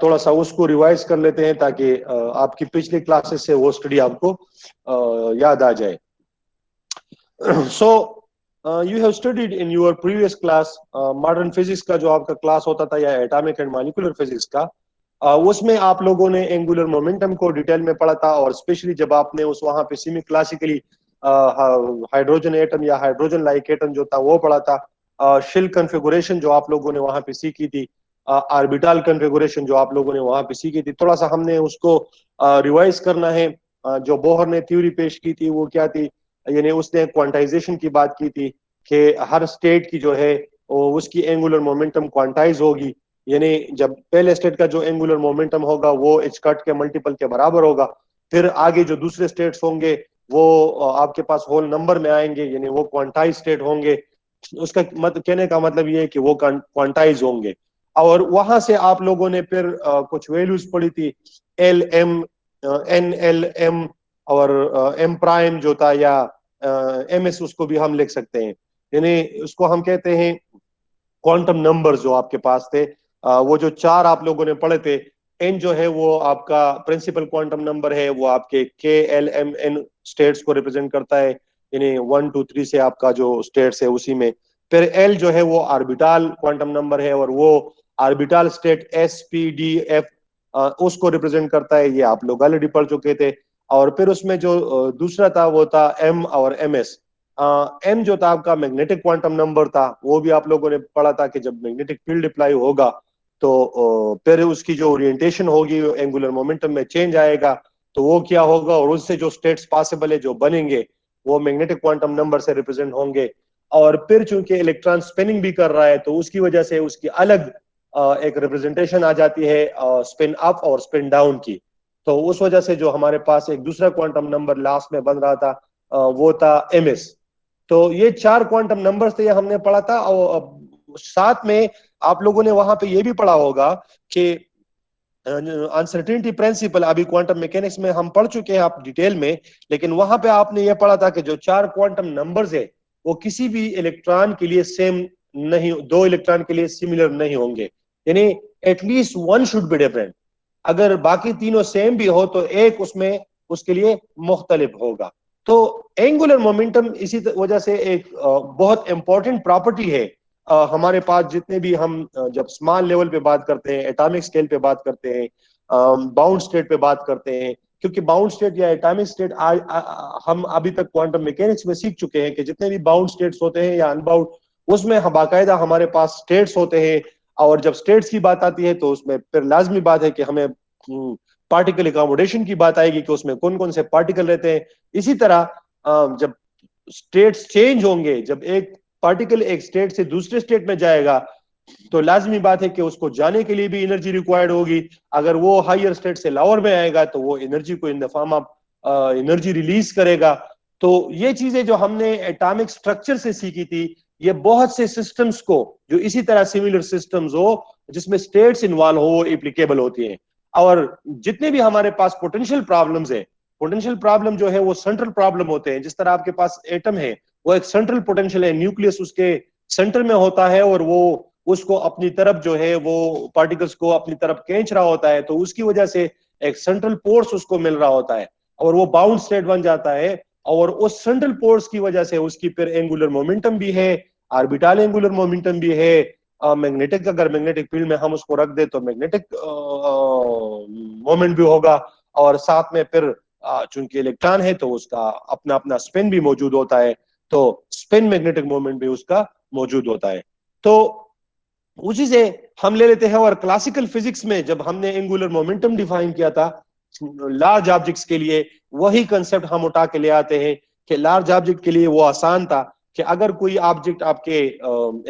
थोड़ा सा उसको रिवाइज कर लेते हैं, ताकि आपकी पिछली क्लासेस से वो स्टडी आपको याद आ जाए। So you have studied in your previous class modern physics का जो आपका क्लास होता था, या एटॉमिक एंड मॉलिक्यूलर फिजिक्स का, उसमें आप लोगों ने एंगुलर मोमेंटम को डिटेल में पढ़ा था। और स्पेशली जब आपने उस वहां पे सेमी क्लासिकली हाइड्रोजन एटम या हाइड्रोजन लाइक एटम जो था वो पढ़ा था, शेल कॉन्फ़िगरेशन जो आप लोगों ने वहां पे सीखी थी, ऑर्बिटल कॉन्फ़िगरेशन जो आप लोगों ने वहां पे सीखी थी, थोड़ा सा हमने उसको रिवाइज करना है। जो बोहर ने थ्योरी पेश की थी वो क्या थी, यानी उसने क्वांटाइजेशन की बात की थी कि हर स्टेट की जो है वो उसकी एंगुलर मोमेंटम क्वांटाइज होगी। यानी जब पहले स्टेट का जो एंगुलर मोमेंटम होगा वो एच कट के मल्टीपल के बराबर होगा। फिर आगे जो दूसरे स्टेट्स होंगे वो आपके पास होल नंबर में आएंगे, यानी वो क्वांटाइज स्टेट होंगे। उसका कहने का मतलब ये है कि वो क्वांटाइज होंगे। और वहां से आप लोगों ने फिर कुछ वैल्यूज पढ़ी थी, l m, n l m, और एम प्राइम जो था, या एम एस उसको भी हम लिख सकते हैं। यानी उसको हम कहते हैं क्वांटम नंबर्स जो आपके पास थे। वो जो चार आप लोगों ने पढ़े थे, एन जो है वो आपका प्रिंसिपल क्वांटम नंबर है, वो आपके के एल एम एन स्टेट्स को रिप्रेजेंट करता है। यानी 1 2 3 से आपका जो स्टेट्स है उसी में। फिर एल जो है वो ऑर्बिटल क्वांटम नंबर है, और वो orbital state S P D F उसको रिप्रेजेंट करता है। ये आप लोग ऑलरेडी पढ़ चुके थे। और फिर उसमें जो दूसरा था वो था एम और एम एस। एम जो था आपका मैग्नेटिक क्वांटम नंबर था, वो भी आप लोगों ने पढ़ा था कि जब मैग्नेटिक फील्ड अप्लाई होगा तो फिर उसकी जो ओरिएंटेशन होगी एंगुलर मोमेंटम में चेंज आएगा। तो वो क्या होगा, और उससे जो स्टेट्स पॉसिबल है जो बनेंगे वो मैग्नेटिक क्वांटम नंबर से रिप्रेजेंट होंगे। और फिर चूंकि इलेक्ट्रॉन स्पिनिंग भी कर रहा है तो उसकी वजह से उसकी अलग एक रिप्रेजेंटेशन आ जाती है स्पिन अप और स्पिन डाउन की। तो उस वजह से जो हमारे पास एक दूसरा क्वांटम नंबर लास्ट में बन रहा था वो था एम एस। तो ये चार क्वांटम नंबर्स थे, ये हमने पढ़ा था। और साथ में आप लोगों ने वहां पे ये भी पढ़ा होगा कि अनसर्टेनिटी प्रिंसिपल अभी क्वांटम मैकेनिक्स में हम पढ़ चुके हैं आप डिटेल में। लेकिन वहां पे आपने ये पढ़ा था कि जो चार क्वांटम नंबर्स है वो किसी भी इलेक्ट्रॉन के लिए सेम नहीं, दो इलेक्ट्रॉन के लिए सिमिलर नहीं होंगे। यानी at least one should be different. अगर बाकी तीनों सेम भी हो तो एक उसमें उसके लिए मुख्तलिफ होगा। तो एंगुलर मोमेंटम इसी वजह से एक बहुत इंपॉर्टेंट प्रॉपर्टी है हमारे पास। जितने भी हम जब स्मॉल लेवल पे बात करते हैं, एटॉमिक स्केल पे बात करते हैं, बाउंड स्टेट पे बात करते हैं, क्योंकि बाउंड स्टेट या एटॉमिक स्टेट हम अभी तक क्वांटम मैकेनिक्स में सीख चुके हैं कि जितने भी बाउंड स्टेट्स होते हैं या अनबाउंड, उसमें बाकायदा हमारे पास स्टेट्स होते हैं। और जब स्टेट्स की बात आती है तो उसमें फिर लाजमी बात है कि हमें पार्टिकल अकोमोडेशन की बात आएगी कि उसमें कौन कौन से पार्टिकल रहते हैं। इसी तरह जब स्टेट्स चेंज होंगे, जब एक पार्टिकल एक स्टेट से दूसरे स्टेट में जाएगा तो लाजमी बात है कि उसको जाने के लिए भी एनर्जी रिक्वायर्ड होगी। अगर वो हायर स्टेट से लोअर में आएगा तो वो एनर्जी को इन the form of energy release करेगा। तो ये चीजें जो हमने एटॉमिक स्ट्रक्चर से सीखी थी, ये बहुत से सिस्टम्स को जो इसी तरह सिमिलर सिस्टम्स हो जिसमें स्टेट्स इन्वॉल्व हो एप्लीकेबल होती हैं। और जितने भी हमारे पास पोटेंशियल प्रॉब्लम्स है, पोटेंशियल प्रॉब्लम जो है वो सेंट्रल प्रॉब्लम होते हैं। जिस तरह आपके पास एटम है वो एक सेंट्रल पोटेंशियल है, न्यूक्लियस उसके सेंटर में होता है, और वो उसको अपनी तरफ जो है वो पार्टिकल्स को अपनी तरफ खींच रहा होता है। तो उसकी वजह से एक सेंट्रल फोर्स उसको मिल रहा होता है और वो बाउंड स्टेट बन जाता है। और उस सेंट्रल फोर्स की वजह से उसकी फिर एंगुलर मोमेंटम भी है, ऑर्बिटल एंगुलर मोमेंटम भी है। मैग्नेटिक, अगर मैग्नेटिक फील्ड में हम उसको रख दे तो मैग्नेटिक मोमेंट भी होगा। और साथ में फिर चूंकि इलेक्ट्रॉन है तो उसका अपना अपना स्पिन भी मौजूद होता है, तो स्पिन मैग्नेटिक मोमेंट भी उसका मौजूद होता है। तो उसी से हम ले लेते हैं। और क्लासिकल फिजिक्स में जब हमने एंगुलर मोमेंटम डिफाइन किया था लार्ज ऑब्जेक्ट्स के लिए, वही कंसेप्ट हम उठा के ले आते हैं कि लार्ज ऑब्जेक्ट के लिए वो आसान था कि अगर कोई ऑब्जेक्ट आपके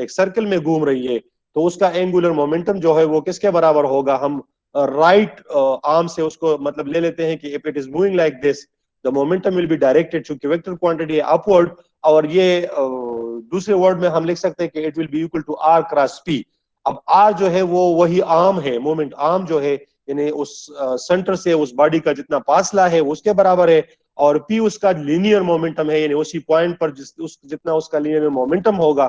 एक सर्कल में घूम रही है तो उसका एंगुलर मोमेंटम जो है वो किसके बराबर होगा। हम राइट आर्म से उसको मतलब ले लेते हैं कि if it is moving like this the momentum will be directed, चूंकि वेक्टर क्वांटिटी अपवर्ड। और ये दूसरे वर्ड में हम लिख सकते हैं कि it will be equal to r cross p. अब आर जो है वो वही आर्म है, मोमेंट आर्म जो है यानी उस सेंटर से उस बॉडी का जितना फासला है उसके बराबर है। और पी उसका लीनियर मोमेंटम है, यानी उसी पॉइंट पर जितना उसका लीनियर मोमेंटम होगा,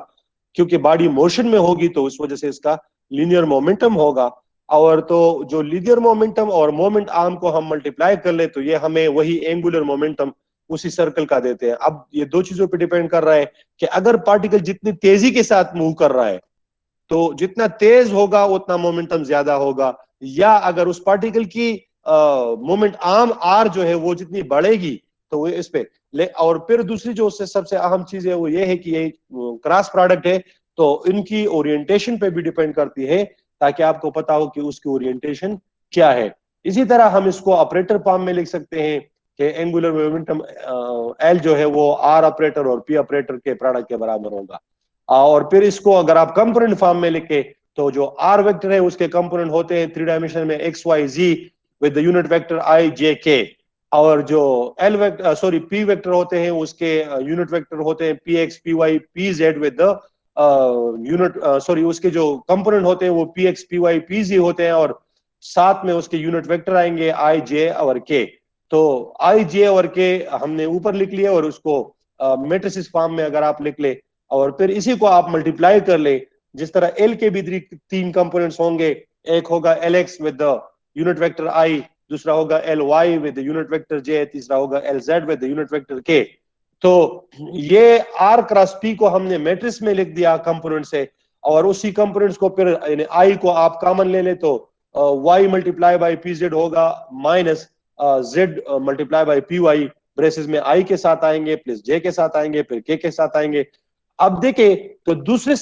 क्योंकि बॉडी मोशन में होगी तो उस वजह से इसका लीनियर मोमेंटम होगा। और तो जो लीनियर मोमेंटम और मोमेंट आर्म को हम मल्टीप्लाई कर ले तो ये हमें वही एंगुलर मोमेंटम उसी सर्कल का देते हैं। अब ये दो चीजों पे डिपेंड कर रहा है कि अगर पार्टिकल जितनी तेजी के साथ मूव कर रहा है तो जितना तेज होगा उतना मोमेंटम ज्यादा होगा, या अगर उस पार्टिकल की मोमेंट आर्म आर जो है वो जितनी बढ़ेगी तो वो इस पे ले। और फिर दूसरी जो उससे सबसे अहम चीज है वो ये है कि ये क्रॉस प्रोडक्ट है तो इनकी ओरिएंटेशन पे भी डिपेंड करती है, ताकि आपको पता हो कि उसकी ओरिएंटेशन क्या है। इसी तरह हम इसको ऑपरेटर फॉर्म में लिख सकते हैं कि एंगुलर मोमेंटम एल जो है वो आर ऑपरेटर और पी ऑपरेटर के प्रोडक्ट के बराबर होगा। और फिर इसको अगर आप कंपोनेंट फॉर्म में लिखे तो जो आर वेक्टर है उसके कंपोनेंट होते हैं थ्री डायमेंशन में X Y Z with the unit vector I J K. और जो L vector sorry P vector होते हैं उसके यूनिट वेक्टर होते हैं P X P Y P Z with the unit sorry उसके जो कंपोनेंट होते हैं वो P X P Y P Z होते हैं, और साथ में उसके यूनिट वेक्टर आएंगे आई जे और के। तो आई जे और के हमने ऊपर लिख लिया, और उसको मेट्रिसिस फॉर्म में अगर आप लिख ले और फिर इसी को आप मल्टीप्लाई कर ले, जिस तरह एल के भी तीन कंपोनेंट्स होंगे, एक होगा L X with the unit vector I, दूसरा होगा L Y with the unit vector J, तीसरा होगा L Z with the unit vector K. तो ये आर क्रॉस पी को हमने मैट्रिक्स में लिख दिया कंपोनेंट से, और उसी कंपोनेंट्स को फिर आई को आप कॉमन ले ले तो Y multiply by P Z होगा minus Z multiply by P Y, braces में आई के साथ आएंगे प्लस जे के साथ आएंगे फिर के साथ आएंगे। अब देखें तो दूसरे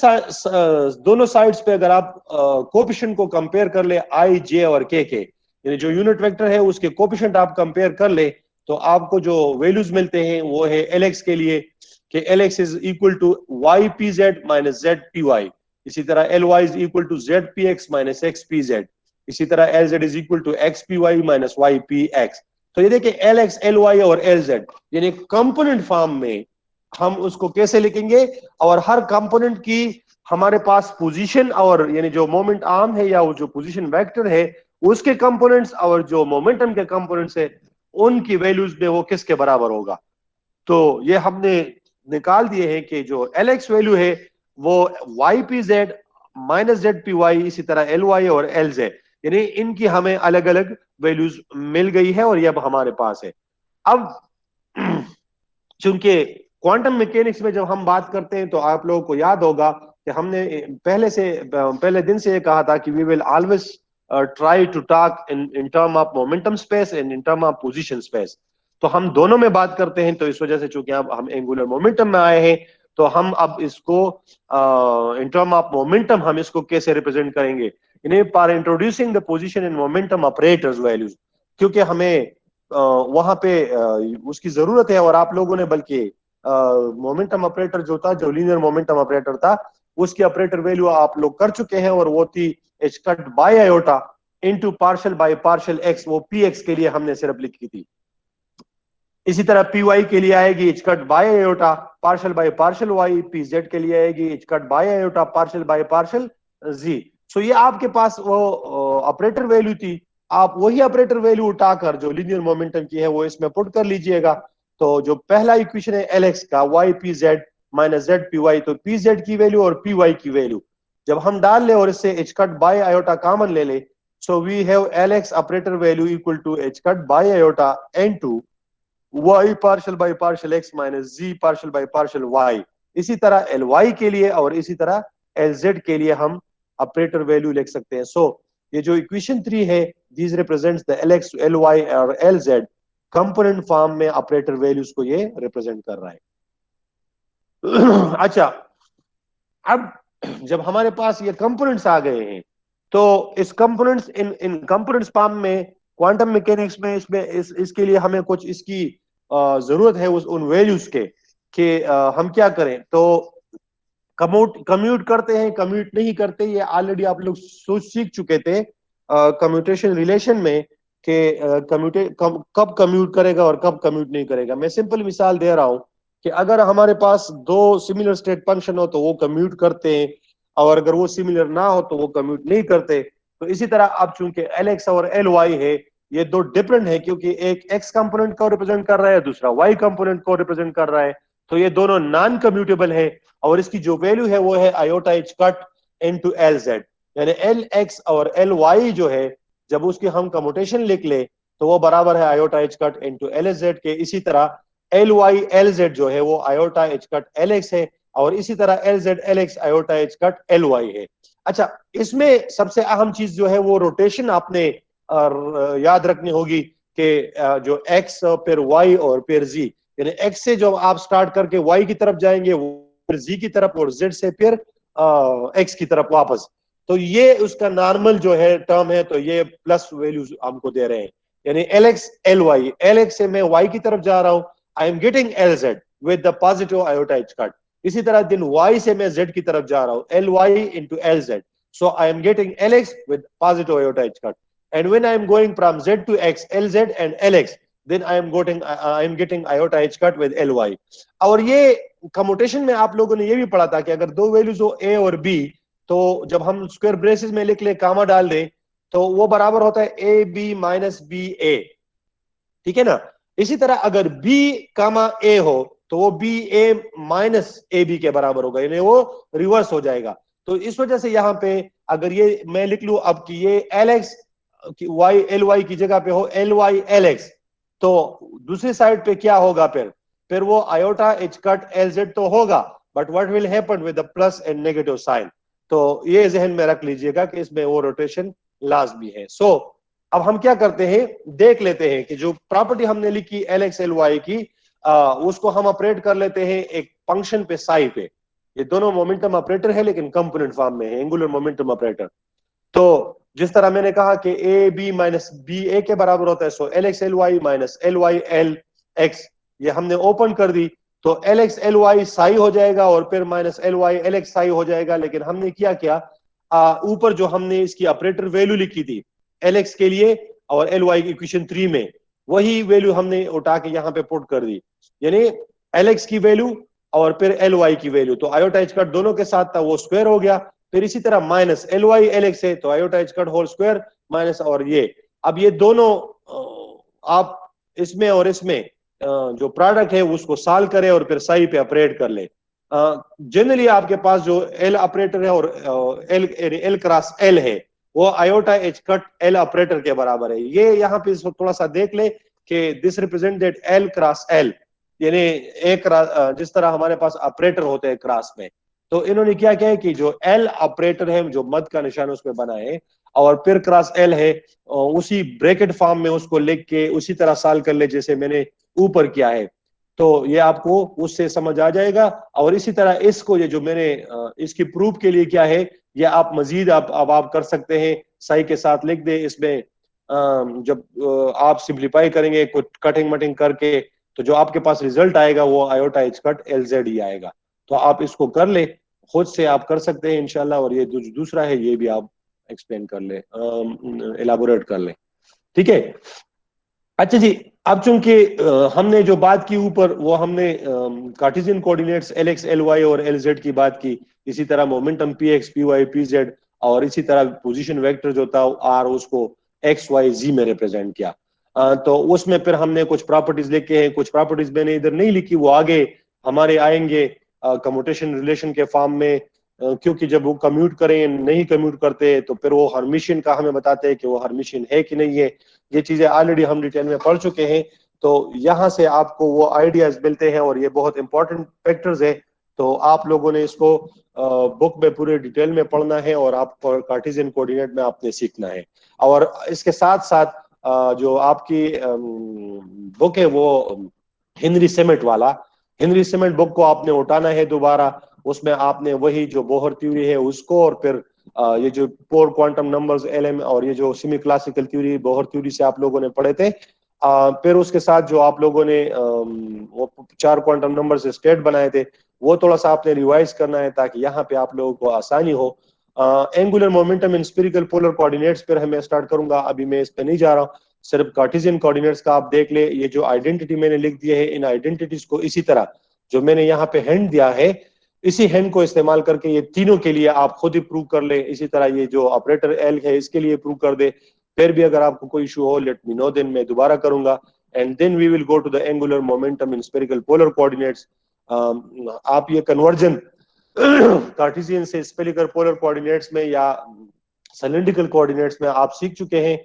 दोनों साइड्स पे अगर आप कोएफिशिएंट को कंपेयर कर ले आई जे और के यानी जो यूनिट वेक्टर है उसके कोएफिशिएंट आप कंपेयर कर ले तो आपको जो वैल्यूज मिलते हैं वो है एल एक्स के लिए कि l x is equal to y P z minus z p y, इसी तरह l y is equal to z p x minus x p z, इसी तरह l z is equal to x P y minus y p x. तो ये देखिए l x L Y और L z यानी component form में हम उसको कैसे लिखेंगे, और हर कंपोनेंट की हमारे पास पोजीशन और यानी जो मोमेंट आर्म है या वो जो पोजीशन वेक्टर है उसके कंपोनेंट्स और जो मोमेंटम के कंपोनेंट्स है उनकी वैल्यूज में वो किसके बराबर होगा। तो ये हमने निकाल दिए हैं कि जो एल एक्स वैल्यू है वो y P z minus z p y, इसी तरह एल वाई और एल जेड, यानी इनकी हमें अलग अलग वैल्यूज मिल गई है और ये अब हमारे पास है। अब चूंकि क्वांटम मैकेनिक्स में जब हम बात करते हैं तो आप लोगों को याद होगा कि हमने पहले दिन से ये कहा था कि we will always try to talk in term of momentum space and in term of position space. तो हम दोनों में बात करते हैं, तो इस वजह से चूंकि अब हम एंगुलर मोमेंटम में आए हैं तो हम अब इसको इन टर्म ऑफ मोमेंटम हम इसको कैसे रिप्रेजेंट करेंगे, यानी for introducing the position and momentum operators values, क्योंकि हमें वहां पे उसकी जरूरत है। और आप लोगों ने बल्कि मोमेंटम ऑपरेटर जो था, जो लीनियर मोमेंटम ऑपरेटर था, उसकी ऑपरेटर वैल्यू आप लोग कर चुके हैं, और वो थी H cut by iota into partial by partial x, वो पी एक्स के लिए हमने सिर्फ लिखी थी। इसी तरह पी वाई के लिए आएगी H cut by iota partial by partial Y, P Z के लिए आएगी H cut by iota partial by partial Z. So ये आपके पास वो ऑपरेटर वैल्यू थी, आप वही ऑपरेटर वैल्यू उठाकर जो लीनियर मोमेंटम की है वो इसमें पुट कर लीजिएगा। तो जो पहला इक्वेशन है एल एक्स का y P z minus z p y, तो पी जेड की वैल्यू और पी वाई की वैल्यू जब हम डाल ले और इससे h cut by iota common ले ले, so we have L x operator value equal to h cut by iota into y partial by partial x minus z partial by partial y। इसी तरह एल वाई के लिए और इसी तरह l Z के लिए हम ऑपरेटर वैल्यू लिख सकते हैं। सो ये जो इक्वेशन 3 है this represents the L x L Y और एल जेड कंपोनेंट फॉर्म में ऑपरेटर वैल्यूज को ये रिप्रेजेंट कर रहा है। अच्छा, अब जब हमारे पास ये कंपोनेंट्स आ गए हैं, तो इस कंपोनेंट्स इन कंपोनेंट्स फॉर्म में क्वांटम मैकेनिक्स में इसके लिए हमें कुछ इसकी जरूरत है उन वैल्यूज के कि हम क्या करें। तो कम्यूट करते हैं, कम्यूट नहीं करते, ये ऑलरेडी आप लोग सोच सीख चुके थे कम्यूटेशन रिलेशन में कि कब कम्यूट करेगा और कब कम्यूट नहीं करेगा। मैं सिंपल मिसाल दे रहा हूं कि अगर हमारे पास दो सिमिलर स्टेट फंक्शन हो तो वो कम्यूट करते हैं, और अगर वो सिमिलर ना हो तो वो कम्यूट नहीं करते। तो इसी तरह अब चूंकि Lx और Ly है, ये दो डिफरेंट है, क्योंकि एक x कंपोनेंट को रिप्रेजेंट कर रहा है, दूसरा y कंपोनेंट को रिप्रेजेंट कर रहा है, तो ये दोनों नॉन कम्यूटेबल है। और इसकी जो वैल्यू है वो है iota h cut into Lz, यानी Lx और Ly जो है, जब उसकी हम कम्यूटेशन लिख ले तो वो बराबर है iota h cut into Lz के। इसी तरह Ly Lz जो है वो आयोटा एच कट Lx है, और इसी तरह Lz Lx iota h cut Ly है। अच्छा, इसमें सबसे अहम चीज जो है वो रोटेशन आपने याद रखनी होगी कि जो x फिर y और फिर z, यानी x से जो आप स्टार्ट करके y की तरफ जाएंगे, फिर z की तरफ, और z से फिर x की तरफ वापस। तो ये उसका नॉर्मल जो है टर्म है, तो ये प्लस वैल्यूज हमको दे रहे हैं, यानी Lx Ly। Lx से मैं y की तरफ जा रहा हूं, I am getting Lz with the positive iota h cut. इसी तरह दिन y से मैं z की तरफ जा रहा हूं, Ly into Lz, so I am getting Lx with positive iota h cut. And when I am going from z to x, Lz and Lx, then I am getting iota h cut with Ly। और ये commutation में आप लोगों ने ये भी पढ़ा था कि अगर दो वैल्यूज हो a और b, तो जब हम स्क्वायर ब्रेसेस में लिख ले, कामा डाल दें, तो वो बराबर होता है ए बी माइनस बी ए, ठीक है ना। इसी तरह अगर b कामा a हो तो वो B A minus A B के बराबर होगा, यानी वो रिवर्स हो जाएगा। तो इस वजह से यहाँ पे अगर ये मैं लिख लूं अब कि ये Lx y Ly की जगह पे हो Ly Lx, तो दूसरी साइड पे क्या होगा, फिर वो आयोटा एच कट Lz तो होगा, but what will happen with the plus and negative sign. तो ये जहन में रख लीजिएगा कि इसमें वो रोटेशन लाजमी है। सो अब हम क्या करते हैं, देख लेते हैं कि जो प्रॉपर्टी हमने लिखी Lx Ly की, उसको हम ऑपरेट कर लेते हैं एक फंक्शन पे, साई पे। ये दोनों मोमेंटम ऑपरेटर है लेकिन कंपोनेंट फॉर्म में है, एंगुलर मोमेंटम ऑपरेटर। तो जिस तरह मैंने कहा कि ए बी माइनस बी ए के बराबर होता है, सो Lx Ly minus Ly Lx, ये हमने ओपन कर दी, तो Lx Ly साई हो जाएगा और फिर माइनस Ly Lx साई हो जाएगा। लेकिन हमने क्या ऊपर जो हमने इसकी ऑपरेटर वैल्यू लिखी थी Lx के लिए और Ly इक्वेशन 3 में, वही वैल्यू हमने उठा के यहाँ पे पुट कर दी, यानी Lx की वैल्यू और फिर Ly की वैल्यू। तो आयोटा एच कट दोनों के साथ था, वो स्क्वायर हो गया। फिर इसी तरह माइनस Ly Lx है, तो iota h cut whole square minus, और ये अब ये दोनों आप इसमें और इसमें जो प्रोडक्ट है उसको सॉल्व करें और फिर साई पे ऑपरेट कर ले। जनरली आपके पास जो एल ऑपरेटर है और एल क्रॉस एल है, वो iota h cut L operator के बराबर है। ये यहाँ पे थोड़ा सा देख ले कि this represented L cross L, यानी एक जिस तरह हमारे पास ऑपरेटर होते हैं क्रॉस में, तो इन्होंने क्या किया है कि जो एल ऑपरेटर है, जो मद का निशान उस पर बना है, और फिर क्रॉस एल है, उसी ब्रैकेट फॉर्म में उसको लिख के उसी तरह सॉल्व कर ले जैसे मैंने ऊपर किया है। तो ये आपको उससे समझ आ जाएगा। और इसी तरह इसको, ये जो मैंने इसकी प्रूफ के लिए क्या है, ये आप मजीद आप कर सकते हैं, साई के साथ लिख दे इसमें। जब आप सिंप्लीफाई करेंगे कुछ कटिंग मटिंग करके, तो जो आपके पास रिजल्ट आएगा वो आयोटा एच कट Lz ही आएगा। तो आप इसको कर ले, खुद से आप कर सकते हैं इंशाल्लाह। और ये दूसरा है, ये भी आप एक्सप्लेन कर ले, एलाबोरेट कर ले, ठीक है। अच्छा जी, अब चूंकि हमने जो बात की ऊपर, वो हमने कार्टेशियन कोऑर्डिनेट्स Lx Ly और Lz की बात की, इसी तरह मोमेंटम Px Py Pz, और इसी तरह पोजीशन वेक्टर जो था R, उसको x y z में रिप्रेजेंट किया। तो उसमें फिर हमने कुछ प्रॉपर्टीज लिखे हैं, कुछ प्रॉपर्टीज मैंने इधर नहीं लिखी, वो आगे हमारे आएंगे कम्यूटेशन रिलेशन के फॉर्म में। क्योंकि जब वो कम्यूट करें, नहीं कम्यूट करते, तो फिर वो हर्मिशियन का हमें बताते हैं कि वो हर्मिशियन है कि नहीं है। ये चीजें ऑलरेडी हम डिटेल में पढ़ चुके हैं, तो यहाँ से आपको वो आइडियाज मिलते हैं, और ये बहुत इंपॉर्टेंट फैक्टर्स है। तो आप लोगों ने इसको बुक में पूरे डिटेल में पढ़ना है, और आपको कार्टेशियन कोऑर्डिनेट में आपने सीखना है। और इसके साथ साथ जो आपकी बुक है वो हेनरी सिमेंट वाला, हेनरी सिमेंट बुक को आपने उठाना है दोबारा, उसमें आपने वही जो बोहर थ्योरी है उसको, और फिर ये जो पोर क्वांटम नंबर्स एलएम, और ये जो semi classical theory Bohr theory से आप लोगों ने पढ़े थे, फिर उसके साथ जो आप लोगों ने वो 4 क्वांटम नंबर से स्टेट बनाए थे, वो थोड़ा सा आपने रिवाइज करना है ताकि यहाँ पे आप लोगों को आसानी हो। Angular momentum in spherical polar coordinates पर मैं स्टार्ट करूंगा, अभी मैं इस पे नहीं जा रहा हूँ। सिर्फ कार्टेशियन कोऑर्डिनेट्स का आप देख ले, ये जो आइडेंटिटी मैंने लिख दिए है, इन आइडेंटिटीज को इसी तरह जो मैंने यहाँ पे हैंड दिया है, इसी हैंड को इस्तेमाल करके ये तीनों के लिए आप खुद ही प्रूव कर ले। इसी तरह ये जो ऑपरेटर एल है इसके लिए प्रूव कर दे। फिर भी अगर आपको कोई इशू हो, लेट मी नो, देन मैं दोबारा करूंगा, and then we will go to the angular momentum in spherical polar coordinates. आप ये कन्वर्जन कार्टेशियन से स्फेरिकल पोलर कोऑर्डिनेट्स में या सिलेंड्रिकल कोऑर्डिनेट्स में आप सीख चुके हैं।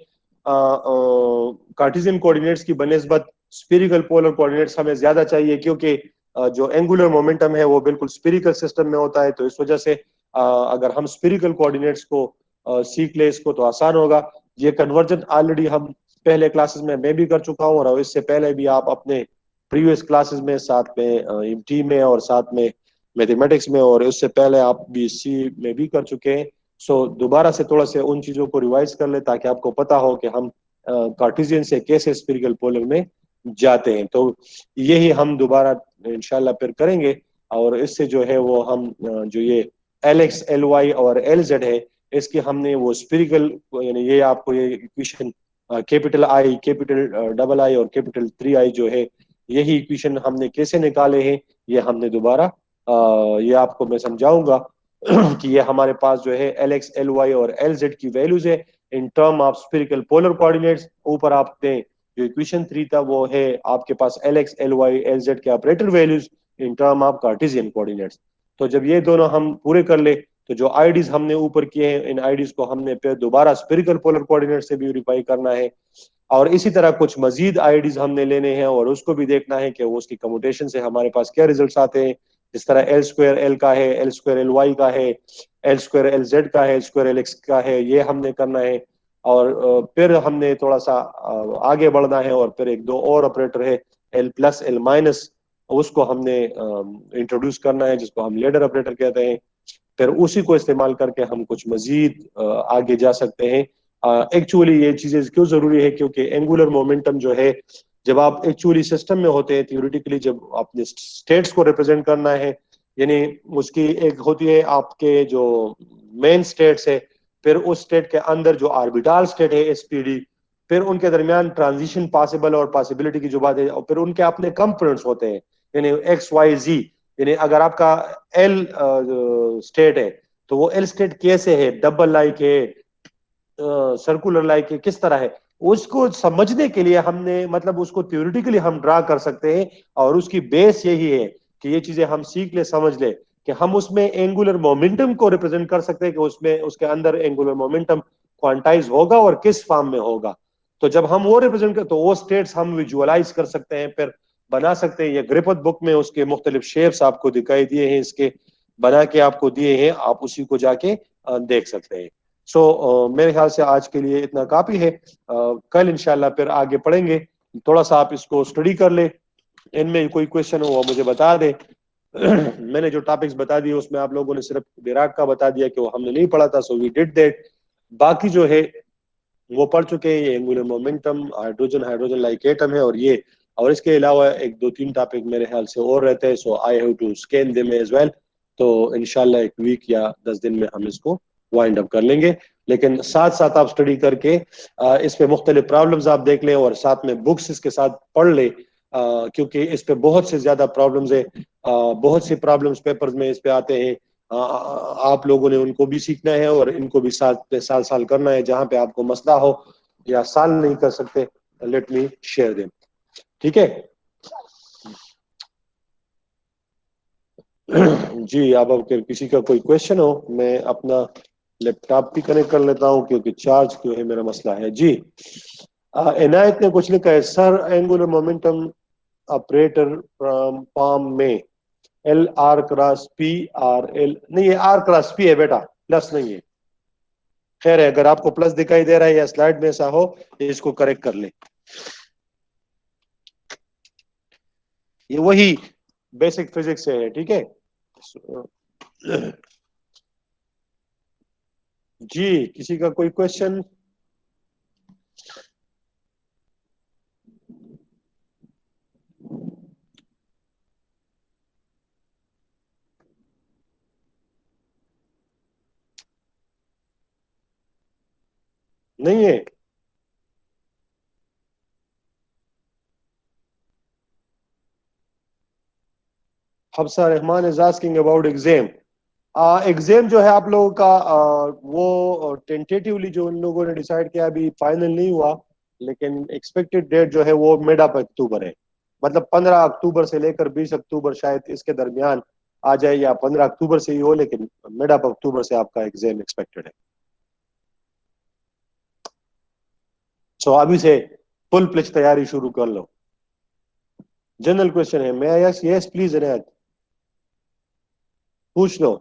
कार्टेशियन कोऑर्डिनेट्स की बनिस्बत स्फेरिकल पोलर कोऑर्डिनेट्स हमें ज्यादा चाहिए, क्योंकि जो एंगुलर मोमेंटम है वो बिल्कुल स्फेरिकल सिस्टम में होता है। तो इस वजह से अगर हम स्फेरिकल कोऑर्डिनेट्स को सीख ले इसको तो आसान होगा। ये कन्वर्जन ऑलरेडी हम पहले क्लासेस में मैं भी कर चुका हूँ, और इससे पहले भी आप अपने प्रीवियस क्लासेस में, साथ में एमटी में और साथ में मैथमेटिक्स में, और उससे पहले आप बीएससी में भी कर चुके हैं। सो दोबारा से थोड़ा से उन चीजों को रिवाइज कर ले ताकि आपको पता हो कि हम कार्टेशियन से कैसे स्फेरिकल पोलर में जाते हैं। तो यही हम दोबारा इंशाल्लाह फिर करेंगे, और इससे जो है वो हम जो ये एल एक्स एल वाई और एल जेड है, इसकी हमने वो स्फेरिकल, यानी ये आपको ये equation capital I, capital double आई और कैपिटल 3 आई जो है, यही इक्वेशन हमने कैसे निकाले हैं, ये हमने दोबारा ये आपको मैं समझाऊंगा कि ये हमारे पास जो है एल एक्स एल वाई और एल जेड की वैल्यूज है in term of spherical polar coordinates. ऊपर आपने जो इक्वेशन 3 था वो है आपके पास L x L Y L Z के operator values in term of Cartesian coordinates. तो जब ये दोनों हम पूरे कर ले, तो जो आईडीज हमने ऊपर किए हैं, इन आईडीज को हमने फिर दोबारा स्फेरिकल पोलर कोऑर्डिनेट से भी वेरीफाई करना है, और इसी तरह कुछ मजीद आईडीज हमने लेने हैं और उसको भी देखना है कि वो उसकी कम्यूटेशन से हमारे पास क्या रिजल्ट्स आते हैं। जिस तरह एल स्क्वायर एल का है, एल स्क्वायर एल वाई का है, एल स्क्वायर एल जेड का है, एल स्क्वायर एल एक्स का है, ये हमने करना है। और फिर हमने थोड़ा सा आगे बढ़ना है, और फिर एक दो और ऑपरेटर है, एल प्लस एल माइनस, उसको हमने इंट्रोड्यूस करना है, जिसको हम लेडर ऑपरेटर कहते हैं। फिर उसी को इस्तेमाल करके हम कुछ मजीद आगे जा सकते हैं। एक्चुअली ये चीजें क्यों जरूरी है, क्योंकि एंगुलर मोमेंटम जो है, जब आप एक्चुअली सिस्टम में होते हैं, थ्योरेटिकली जब आपने स्टेट्स को रिप्रेजेंट करना है, यानी उसकी एक होती है आपके जो मेन स्टेट्स है, फिर उस स्टेट के अंदर जो ऑर्बिटल स्टेट है एसपीडी, फिर उनके दरमियान ट्रांजिशन पॉसिबल और पॉसिबिलिटी की जो बात है, और फिर उनके अपने कंपोनेंट्स होते हैं, यानी एक्स वाई जी। यानी अगर आपका एल स्टेट है, तो वो एल स्टेट कैसे है, डबल लाइक है, सर्कुलर लाइक है, किस तरह है, उसको समझने के लिए हमने मतलब उसको थ्योरेटिकली हम ड्रा कर सकते हैं। और उसकी बेस यही है कि ये चीजें हम सीख ले, समझ ले कि हम उसमें एंगुलर मोमेंटम को रिप्रेजेंट कर सकते हैं कि उसमें उसके अंदर एंगुलर मोमेंटम क्वांटाइज होगा और किस फॉर्म में होगा। तो जब हम वो रिप्रेजेंट कर, तो वो स्टेट्स हम विजुअलाइज कर सकते हैं, फिर बना सकते हैं। ये ग्रिफिथ बुक में उसके मुख्तलिफ शेप्स आपको दिखाई दिए हैं, इसके बना के आपको दिए हैं, आप उसी को जाके देख सकते हैं। सो मेरे ख्याल से आज के लिए इतना काफी है। कल इंशाल्लाह फिर आगे पढ़ेंगे। थोड़ा सा आप इसको स्टडी कर ले, इनमें कोई क्वेश्चन हो वो मुझे बता दे। मैंने जो टॉपिक्स बता दिए उसमें आप लोगों ने सिर्फ डिराक का बता दिया कि वो हमने नहीं पढ़ा था, सो वी डिड दैट। बाकी जो है वो पढ़ चुके हैं। ये angular momentum, hydrogen, hydrogen like atom है, और ये, और इसके अलावा एक दो तीन टॉपिक मेरे ख्याल से और रहते हैं, so I have to scan them as well. तो इंशाल्लाह एक वीक या 10 दिन में हम इसको वाइंड अप कर लेंगे। लेकिन साथ साथ आप स्टडी करके इस पे मुख्तलिफ प्रॉब्लम्स आप देख लें, और साथ में बुक्स इसके साथ पढ़ ले, क्योंकि इस पे बहुत से ज्यादा प्रॉब्लम्स है। बहुत सी प्रॉब्लम्स पेपर्स में इस पे आते हैं। आप लोगों ने उनको भी सीखना है, और इनको भी साल पे साल साल करना है। जहां पे आपको मसला हो या साल नहीं कर सकते, लेट मी शेयर देम। ठीक है जी। अब अगर किसी का कोई क्वेश्चन हो, मैं अपना लैपटॉप भी कनेक्ट कर लेता हूँ, क्योंकि चार्ज क्यों है मेरा मसला है जी। इनायत ने कुछ लिखा है, sir angular momentum operator from पाम में L R cross P R L, नहीं ये आर क्रॉस पी है बेटा, प्लस नहीं है। खैर है, अगर आपको प्लस दिखाई दे रहा है या स्लाइड में ऐसा हो, इसको करेक्ट कर ले। ये वही बेसिक फिजिक्स से है, ठीक है। जी, किसी का कोई क्वेश्चन? नहीं है? Hafsa Rahman is asking about exam. Exam जो है आप लोगों का, वो टेंटेटिवली जो उन लोगों ने डिसाइड किया, अभी फाइनल नहीं हुआ, लेकिन एक्सपेक्टेड डेट जो है वो मिड ऑफ अक्टूबर है। मतलब 15 अक्टूबर से लेकर 20 अक्टूबर शायद इसके दरमियान आ जाए, या 15 अक्टूबर से ही हो, लेकिन मिड ऑफ अक्टूबर से आपका एग्जाम एक्सपेक्टेड है। सो अभी से फुल प्लेज तैयारी शुरू कर लो। जनरल क्वेश्चन है, मैं यस यस प्लीज इनायत, पूछ लो।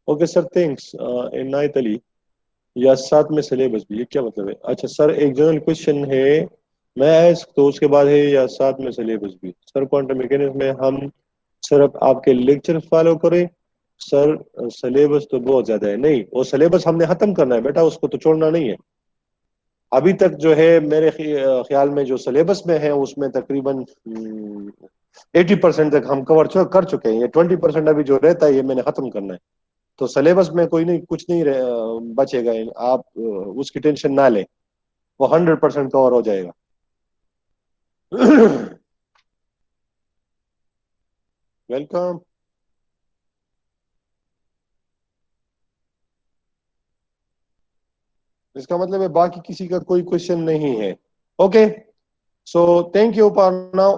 Okay sir, thanks. Inayat Ali, या साथ में सिलेबस भी, ये क्या मतलब है? अच्छा सर, एक जनरल क्वेश्चन है, मैं आस्क तो उसके बाद है, या साथ में सिलेबस भी? सर क्वांटम मैकेनिक्स में हम सिर्फ आपके लेक्चर फॉलो करें? सर सिलेबस तो बहुत ज्यादा है। नहीं, वो सिलेबस हमने खत्म करना है बेटा, उसको तो छोड़ना नहीं है। अभी तक जो है मेरे ख्याल में जो सिलेबस में है उसमें तकरीबन 80% तक हम कर चुके हैं। ये 20% अभी जो रहता है ये मैंने खत्म करना है। तो सिलेबस में कोई नहीं, कुछ नहीं बचेगा। आप उसकी टेंशन ना लें, वो 100% कवर हो जाएगा। वेलकम। इसका मतलब है बाकी किसी का कोई क्वेश्चन नहीं है। Okay, so thank you for now.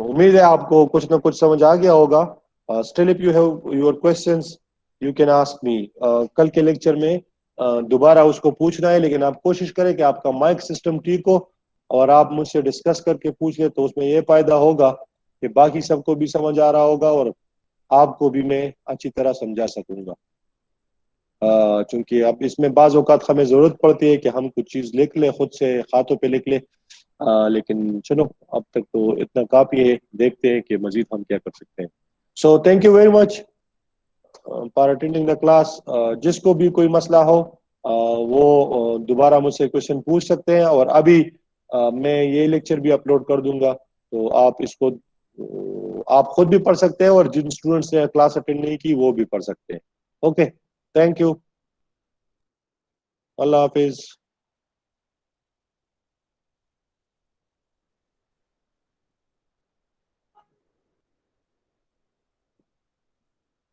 उम्मीद है आपको कुछ ना कुछ समझ आ गया होगा। Still if you have your questions, you can ask me. कल के लेक्चर में दोबारा उसको पूछना है, लेकिन आप कोशिश करें कि आपका माइक सिस्टम ठीक हो, और आप मुझसे डिस्कस करके पूछ ले, तो उसमें ये फायदा होगा कि बाकी सबको भी समझ आ रहा होगा, और आपको भी मैं अच्छी तरह समझा सकूंगा। क्योंकि अब इसमें बाज औकात हमें जरूरत पड़ती है कि हम कुछ चीज लिख लें, खुद से खातों पे लिख लें। लेकिन चलो, अब तक तो इतना काफी है, देखते हैं कि मजीद हम क्या कर सकते हैं। So thank you very much for attending the class. जिसको भी कोई मसला हो, वो दोबारा मुझसे क्वेश्चन पूछ सकते हैं, और अभी मैं ये लेक्चर भी अपलोड कर दूंगा, तो आप इसको आप खुद भी पढ़ सकते हैं, और जिन स्टूडेंट्स ने क्लास अटेंड नहीं की वो भी पढ़ सकते हैं। Okay, thank you. Allah Hafiz.